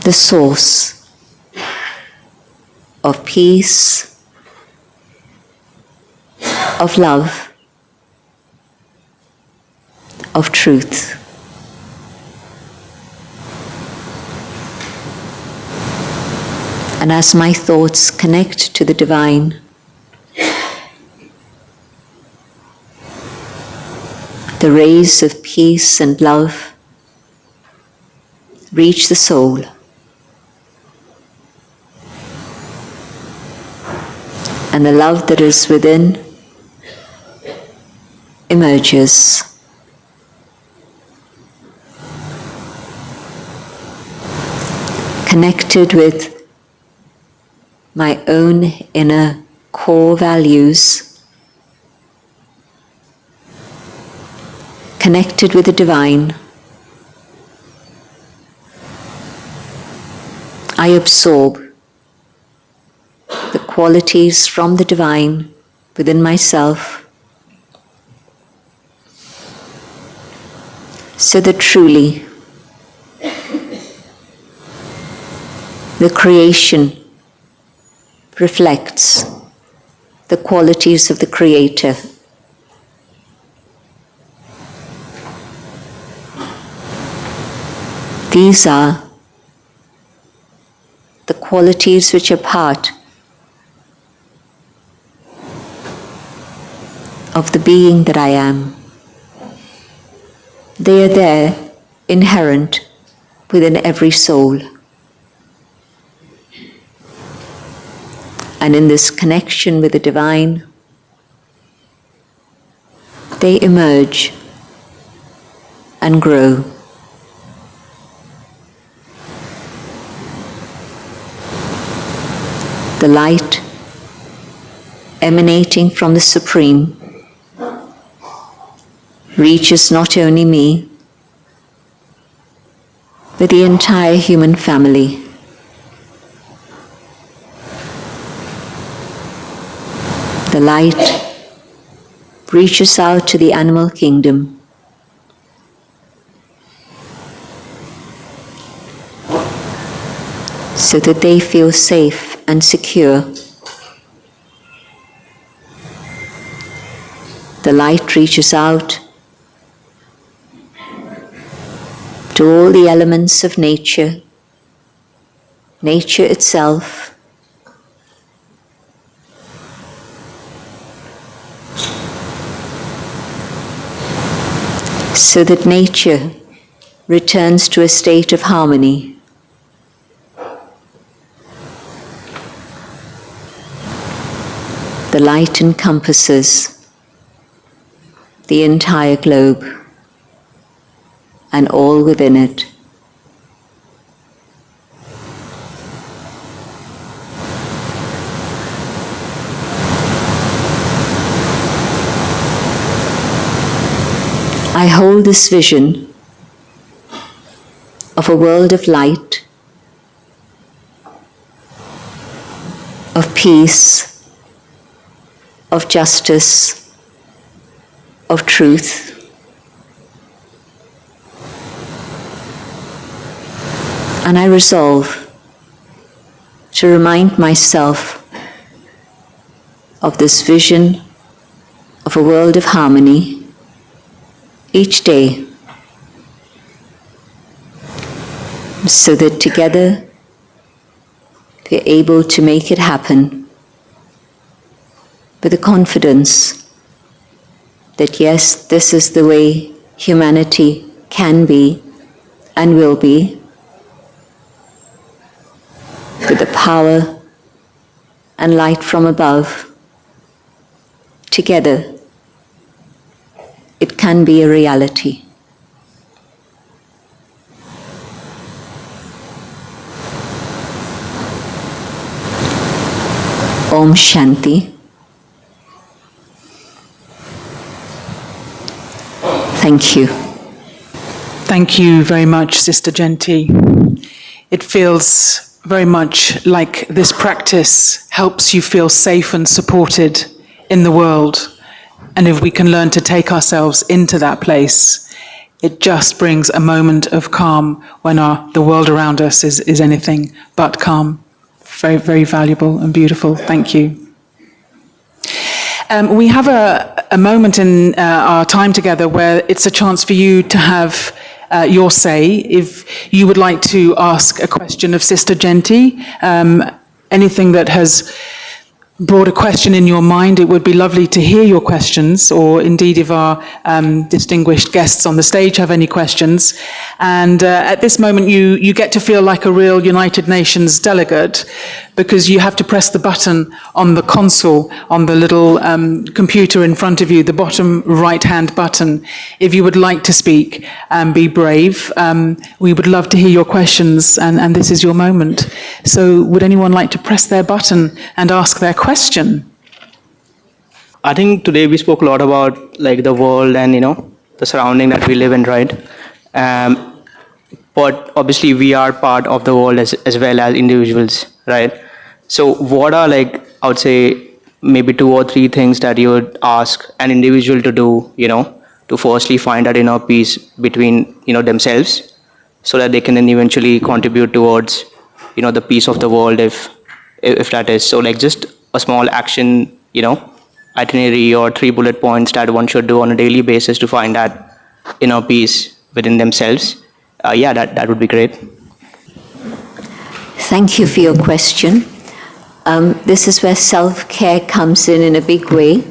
the Source of peace, of love, of truth. And as my thoughts connect to the divine, the rays of peace and love reach the soul. And the love that is within emerges. Connected with my own inner core values, connected with the divine, I absorb the qualities from the divine within myself, so that truly the creation reflects the qualities of the Creator. These are the qualities which are part of the being that I am. They are there, inherent within every soul. And in this connection with the divine, they emerge and grow. The light emanating from the Supreme reaches not only me, but the entire human family. The light reaches out to the animal kingdom. So that they feel safe and secure. The light reaches out to all the elements of nature, nature itself, so that nature returns to a state of harmony. The light encompasses the entire globe and all within it. I hold this vision of a world of light, of peace, of justice, of truth. And I resolve to remind myself of this vision of a world of harmony each day, so that together we're able to make it happen with the confidence that yes, this is the way humanity can be and will be, with the power and light from above. Together, it can be a reality. Om Shanti. Thank you.
Thank you very much, Sister Jayanti. It feels very much like this practice helps you feel safe and supported in the world. And if we can learn to take ourselves into that place, it just brings a moment of calm when the world around us is anything but calm. Very, very valuable and beautiful. Thank you. We have a moment in our time together where it's a chance for you to have your say. If you would like to ask a question of Sister Jayanti, anything that has brought a question in your mind, it would be lovely to hear your questions, or indeed if our distinguished guests on the stage have any questions. And at this moment you get to feel like a real United Nations delegate, because you have to press the button on the console, on the little computer in front of you, the bottom right-hand button. If you would like to speak, be brave. We would love to hear your questions, and this is your moment. So would anyone like to press their button and ask their question?
I think today we spoke a lot about like the world and the surrounding that we live in, right? But obviously we are part of the world as well as individuals, right? So what are I would say maybe 2 or 3 things that you would ask an individual to do, to firstly find that inner peace between themselves, so that they can then eventually contribute towards the peace of the world, if that is so, just a small action itinerary or 3 bullet points that one should do on a daily basis to find that inner peace within themselves. Yeah, that would be great.
Thank you for your question. This is where self-care comes in a big way,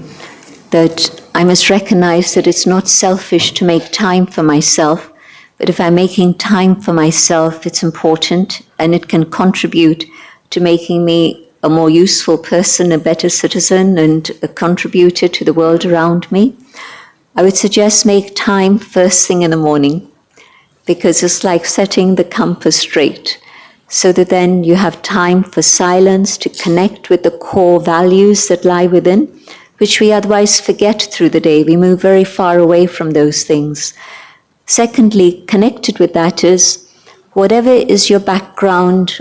that I must recognize that it's not selfish to make time for myself, but if I'm making time for myself, it's important and it can contribute to making me a more useful person, a better citizen, and a contributor to the world around me. I would suggest make time first thing in the morning, because it's like setting the compass straight, so that then you have time for silence to connect with the core values that lie within, which we otherwise forget through the day. We move very far away from those things. Secondly, connected with that is, whatever is your background,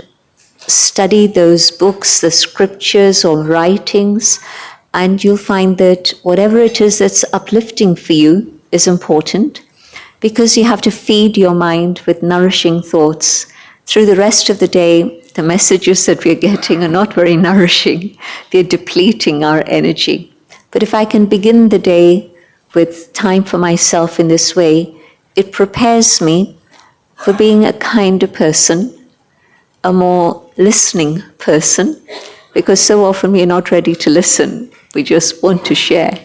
study those books, the scriptures or writings, and you'll find that whatever it is that's uplifting for you is important, because you have to feed your mind with nourishing thoughts. Through the rest of the day, the messages that we're getting are not very nourishing. They're depleting our energy. But if I can begin the day with time for myself in this way, it prepares me for being a kinder person, a more listening person, because so often we are not ready to listen. We just want to share.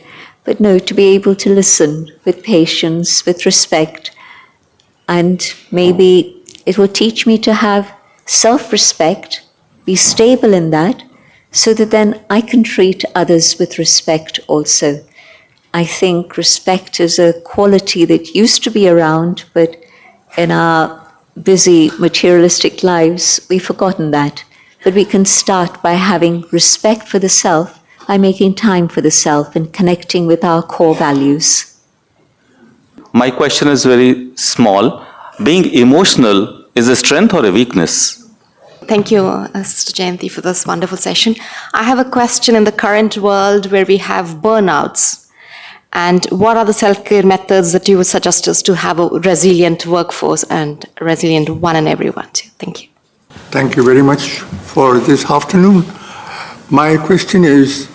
But no, to be able to listen with patience, with respect, and maybe it will teach me to have self-respect, be stable in that, so that then I can treat others with respect also. I think respect is a quality that used to be around, but in our busy materialistic lives, we've forgotten that. But we can start by having respect for the self, by making time for the self and connecting with our core values.
My question is very small. Being emotional is a strength or a weakness?
Thank you, Sister Jayanti, for this wonderful session. I have a question in the current world where we have burnouts. And what are the self-care methods that you would suggest us to have a resilient workforce and a resilient one and everyone too? Thank you.
Thank you very much for this afternoon. My question is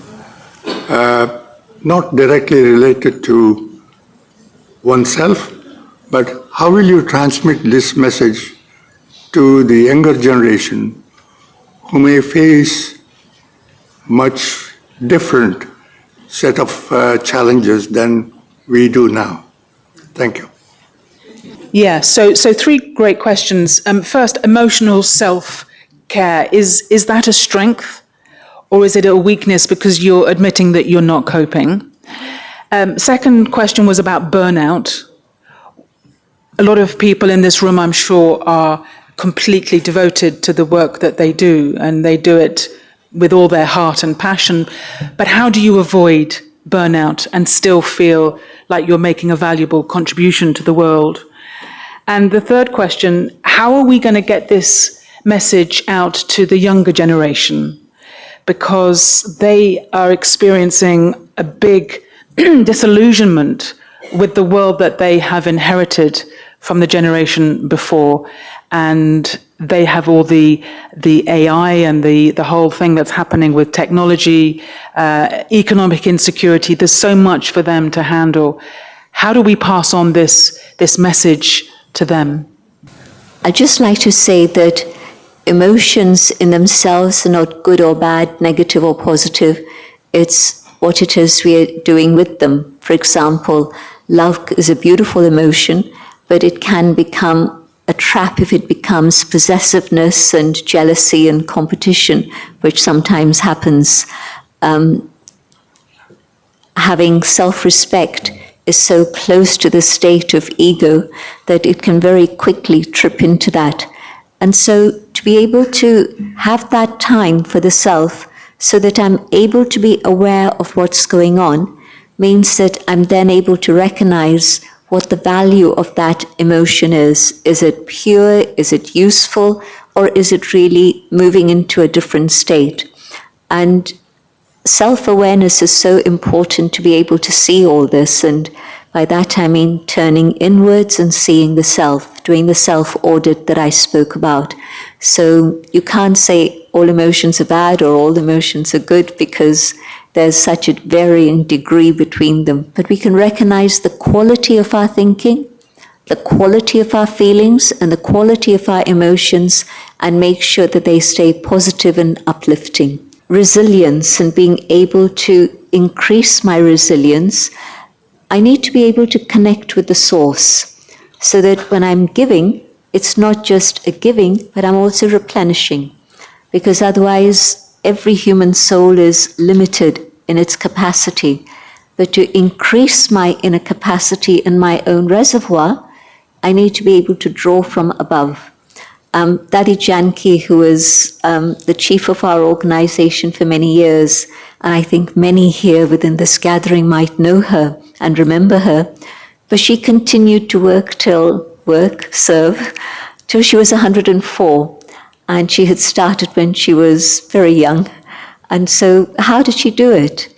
not directly related to oneself, but how will you transmit this message to the younger generation who may face much different set of challenges than we do now? Thank you.
Yeah, so three great questions. First, emotional self-care. Is that a strength or is it a weakness because you're admitting that you're not coping? Second question was about burnout. A lot of people in this room, I'm sure, are completely devoted to the work that they do, and they do it with all their heart and passion. But how do you avoid burnout and still feel like you're making a valuable contribution to the world? And the third question, how are we going to get this message out to the younger generation? Because they are experiencing a big disillusionment with the world that they have inherited from the generation before. And they have all the AI and the whole thing that's happening with technology, economic insecurity. There's so much for them to handle. How do we pass on this message to them?
I'd just like to say that emotions in themselves are not good or bad, negative or positive. It's what it is we're doing with them. For example, love is a beautiful emotion, but it can become a trap if it becomes possessiveness and jealousy and competition, which sometimes happens. Having self-respect is so close to the state of ego that it can very quickly trip into that. And so to be able to have that time for the self so that I'm able to be aware of what's going on means that I'm then able to recognize what the value of that emotion is. Is it pure? Is it useful? Or is it really moving into a different state? And self-awareness is so important to be able to see all this. And by that I mean turning inwards and seeing the self, doing the self-audit that I spoke about. So you can't say all emotions are bad or all emotions are good, because there's such a varying degree between them. But we can recognize the quality of our thinking, the quality of our feelings and the quality of our emotions and make sure that they stay positive and uplifting. Resilience and being able to increase my resilience, I need to be able to connect with the source so that when I'm giving, it's not just a giving, but I'm also replenishing. Because otherwise, every human soul is limited in its capacity. But to increase my inner capacity and my own reservoir, I need to be able to draw from above. Dadi Janki, who was the chief of our organization for many years, and I think many here within this gathering might know her and remember her, but she continued to serve, till she was 104. And she had started when she was very young. And so how did she do it?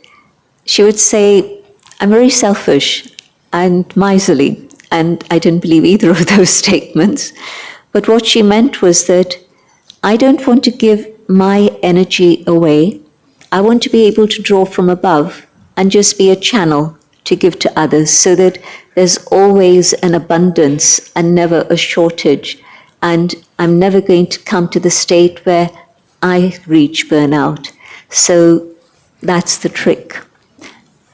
She would say, I'm very selfish and miserly. And I didn't believe either of those statements. But what she meant was that I don't want to give my energy away. I want to be able to draw from above and just be a channel to give to others so that there's always an abundance and never a shortage. And I'm never going to come to the state where I reach burnout. So that's the trick.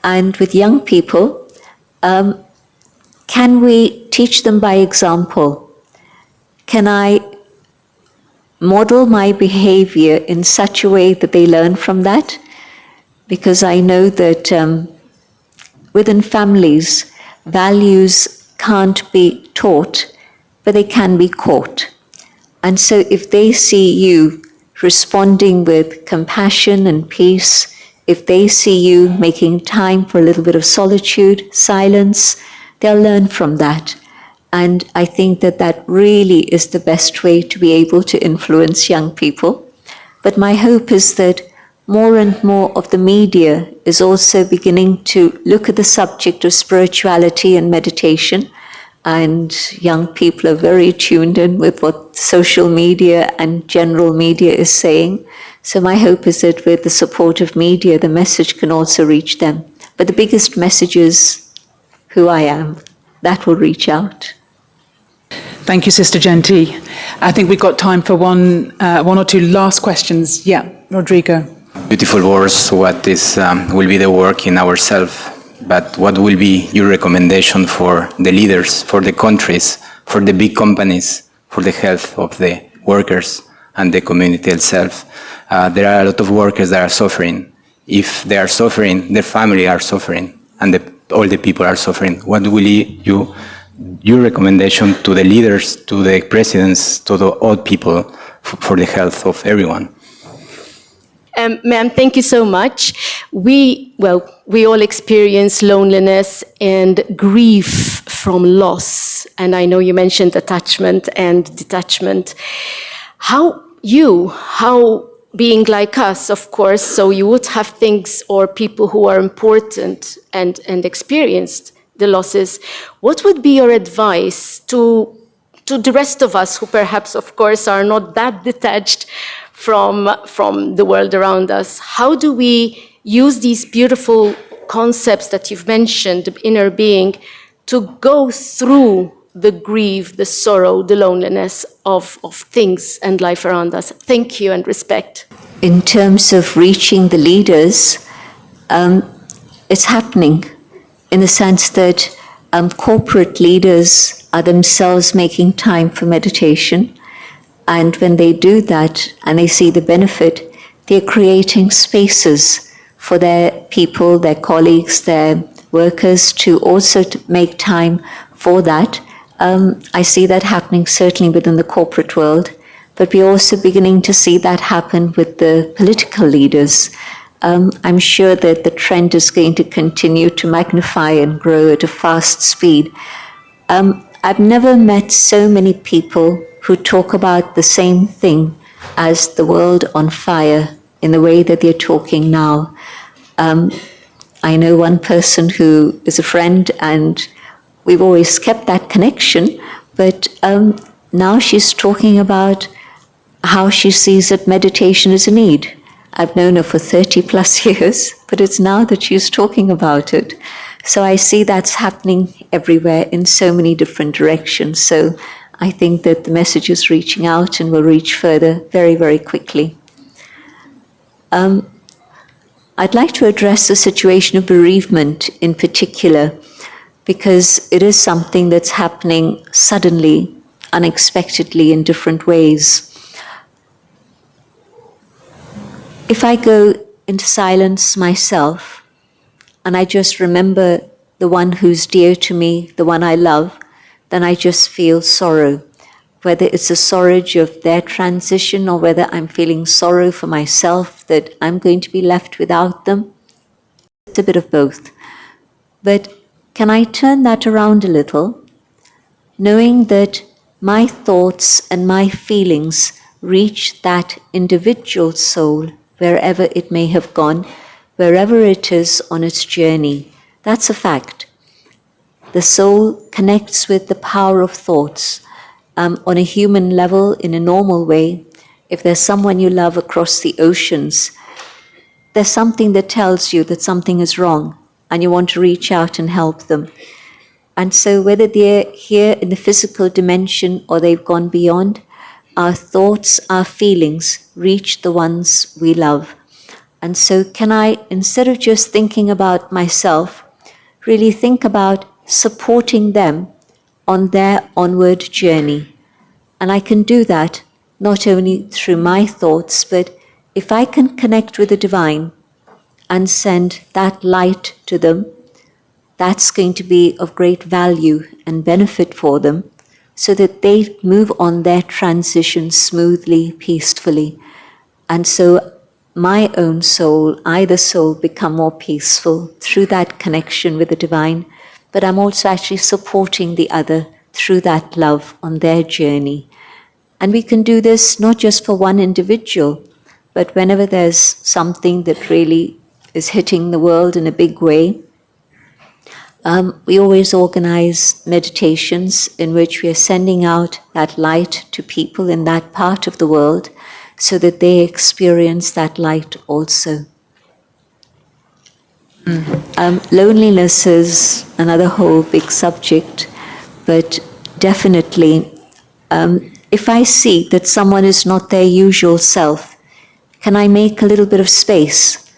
And with young people, can we teach them by example? Can I model my behavior in such a way that they learn from that? Because I know that within families, values can't be taught, but they can be caught. And so if they see you responding with compassion and peace, if they see you making time for a little bit of solitude, silence, they'll learn from that. And I think that that really is the best way to be able to influence young people. But my hope is that more and more of the media is also beginning to look at the subject of spirituality and meditation. And young people are very tuned in with what social media and general media is saying. So my hope is that with the support of media, the message can also reach them. But the biggest message is who I am. That will reach out.
Thank you, Sister Jayanti. I think we've got time for one or two last questions. Yeah, Rodrigo.
Beautiful words. What is will be the work in ourselves? But what will be your recommendation for the leaders, for the countries, for the big companies, for the health of the workers and the community itself? There are a lot of workers that are suffering. If they are suffering, their family are suffering, and all the people are suffering. What will your recommendation to the leaders, to the presidents, to the old people for the health of everyone?
Ma'am, thank you so much. We all experience loneliness and grief from loss. And I know you mentioned attachment and detachment. How being like us, of course, so you would have things or people who are important and experienced the losses. What would be your advice to the rest of us who perhaps, of course, are not that detached from the world around us? How do we use these beautiful concepts that you've mentioned, the inner being, to go through the grief, the sorrow, the loneliness of things and life around us? Thank you and respect.
In terms of reaching the leaders, it's happening in the sense that corporate leaders are themselves making time for meditation. And when they do that and they see the benefit, they're creating spaces for their people, their colleagues, their workers to also make time for that. I see that happening certainly within the corporate world, but we're also beginning to see that happen with the political leaders. I'm sure that the trend is going to continue to magnify and grow at a fast speed. I've never met so many people who talk about the same thing as the world on fire in the way that they're talking now. I know one person who is a friend, and we've always kept that connection, but now she's talking about how she sees that meditation is a need. I've known her for 30 plus years, but it's now that she's talking about it. So I see that's happening everywhere in so many different directions. So I think that the message is reaching out and will reach further very, very quickly. I'd like to address the situation of bereavement in particular, because it is something that's happening suddenly, unexpectedly in different ways. If I go into silence myself, and I just remember the one who's dear to me, the one I love, then I just feel sorrow. Whether it's a sorrow of their transition or whether I'm feeling sorrow for myself that I'm going to be left without them, it's a bit of both. But can I turn that around a little, knowing that my thoughts and my feelings reach that individual soul wherever it may have gone, wherever it is on its journey. That's a fact. The soul connects with the power of thoughts on a human level in a normal way. If there's someone you love across the oceans, there's something that tells you that something is wrong and you want to reach out and help them. And so whether they're here in the physical dimension or they've gone beyond, our thoughts, our feelings reach the ones we love. And so can I, instead of just thinking about myself, really think about supporting them on their onward journey. And I can do that not only through my thoughts, but if I can connect with the divine and send that light to them, that's going to be of great value and benefit for them, so that they move on their transition smoothly, peacefully. And so my own soul, I the soul, become more peaceful through that connection with the divine, but I'm also actually supporting the other through that love on their journey. And we can do this not just for one individual, but whenever there's something that really is hitting the world in a big way, we always organize meditations in which we are sending out that light to people in that part of the world so that they experience that light also. Loneliness is another whole big subject, but definitely if I see that someone is not their usual self, can I make a little bit of space?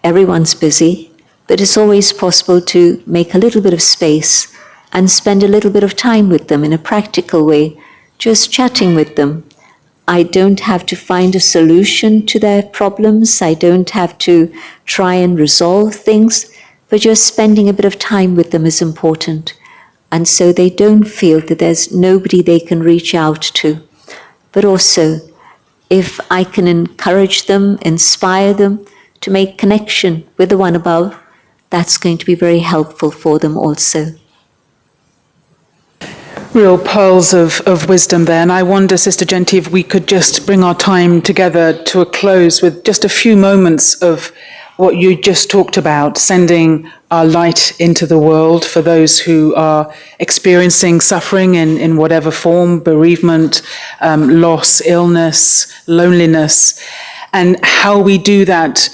Everyone's busy, but it's always possible to make a little bit of space and spend a little bit of time with them in a practical way, just chatting with them. I don't have to find a solution to their problems. I don't have to try and resolve things, but just spending a bit of time with them is important. And so they don't feel that there's nobody they can reach out to. But also, if I can encourage them, inspire them to make connection with the one above, that's going to be very helpful for them also.
Real pearls of wisdom there. And I wonder, Sister Jayanti, if we could just bring our time together to a close with just a few moments of what you just talked about, sending our light into the world for those who are experiencing suffering in whatever form, bereavement, loss, illness, loneliness, and how we do that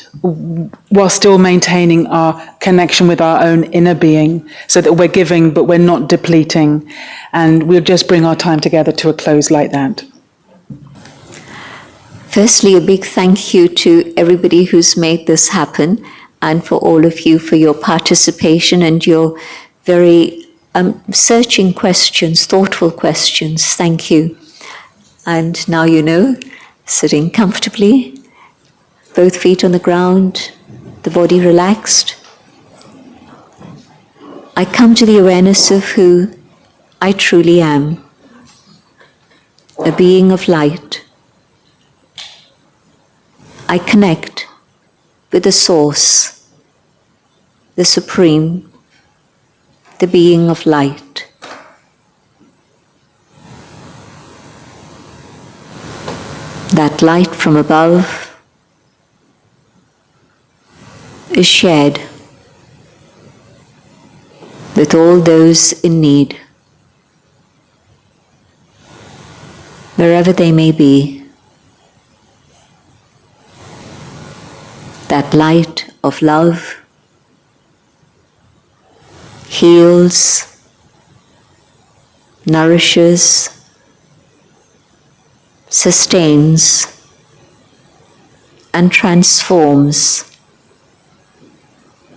while still maintaining our connection with our own inner being, so that we're giving but we're not depleting. And we'll just bring our time together to a close like that.
Firstly, a big thank you to everybody who's made this happen, and for all of you for your participation and your very searching questions, thoughtful questions. Thank you. And now you know, sitting comfortably, both feet on the ground, the body relaxed. I come to the awareness of who I truly am, a being of light. I connect with the source, the supreme, the being of light. That light from above is shared with all those in need, wherever they may be. That light of love, heals, nourishes, sustains, and transforms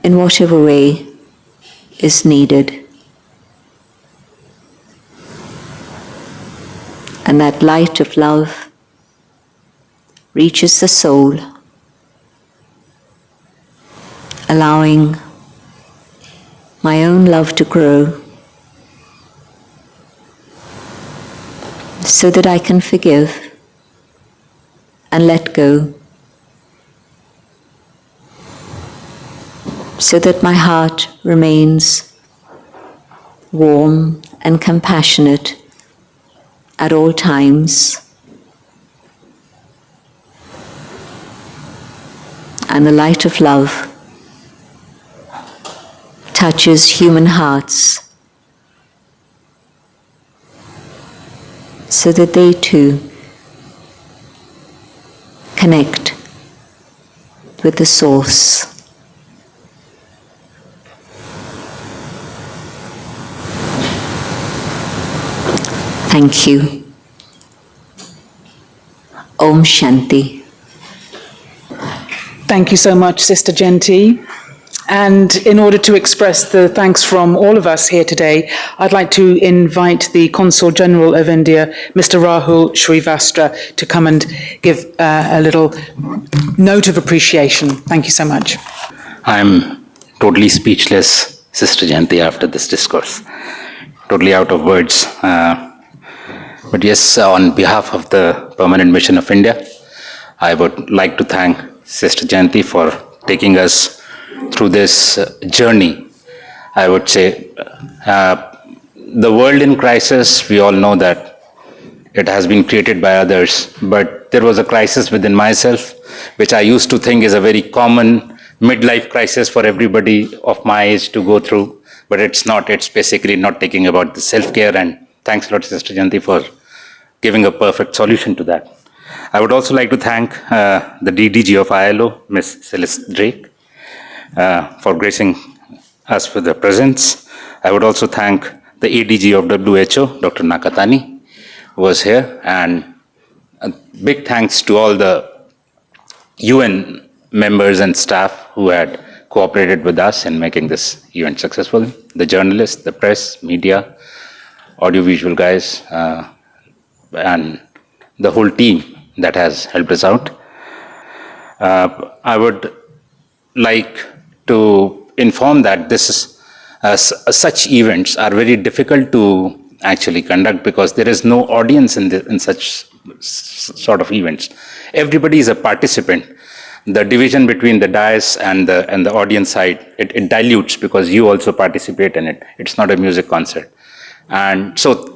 in whatever way is needed. And that light of love reaches the soul, allowing my own love to grow so that I can forgive and let go, so that my heart remains warm and compassionate at all times, and the light of love touches human hearts so that they too connect with the source. Thank you. Om Shanti.
Thank you so much, Sister Jayanti. And in order to express the thanks from all of us here today, I'd like to invite the Consul General of India, Mr. Rahul Shrivastra, to come and give a little note of appreciation. Thank you so much.
I'm totally speechless, Sister Jayanti, after this discourse. Totally out of words. But yes, on behalf of the Permanent Mission of India, I would like to thank Sister Jayanti for taking us through this journey. I would say the world in crisis, we all know that it has been created by others, but there was a crisis within myself, which I used to think is a very common midlife crisis for everybody of my age to go through, but it's not. It's basically not taking about the self-care, and thanks a lot, Sister Jayanti, for giving a perfect solution to that. I would also like to thank the DDG of ILO, Ms. Celeste Drake, for gracing us with their presence. I would also thank the ADG of WHO, Dr. Nakatani, who was here, and a big thanks to all the UN members and staff who had cooperated with us in making this event successful, the journalists, the press, media, audiovisual guys, and the whole team that has helped us out. I would like to inform that this is, such events are very difficult to actually conduct because there is no audience in such sort of events. Everybody is a participant. The division between the dais and the audience side, it dilutes because you also participate in it. It's not a music concert. And so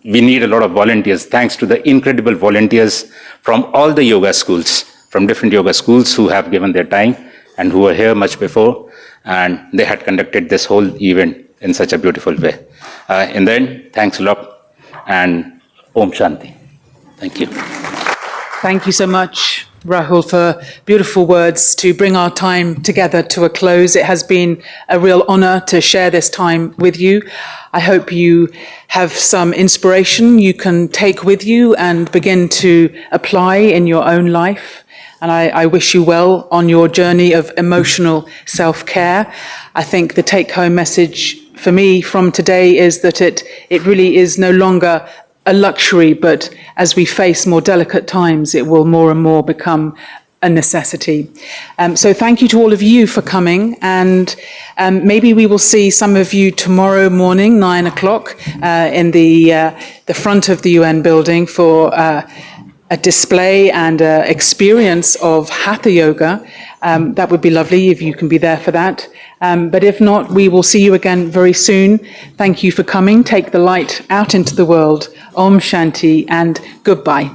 we need a lot of volunteers, thanks to the incredible volunteers from all the yoga schools, from different yoga schools who have given their time and who were here much before, and they had conducted this whole event in such a beautiful way. In the end, thanks a lot, and Om Shanti. Thank you.
Thank you so much, Rahul, for beautiful words to bring our time together to a close. It has been a real honor to share this time with you. I hope you have some inspiration you can take with you and begin to apply in your own life. And I wish you well on your journey of emotional self-care. I think the take-home message for me from today is that it really is no longer a luxury, but as we face more delicate times, it will more and more become a necessity. So thank you to all of you for coming, and maybe we will see some of you tomorrow morning, 9 o'clock, in the front of the UN building for a display and experience of Hatha Yoga. That would be lovely if you can be there for that. But if not, we will see you again very soon. Thank you for coming. Take the light out into the world. Om Shanti and goodbye.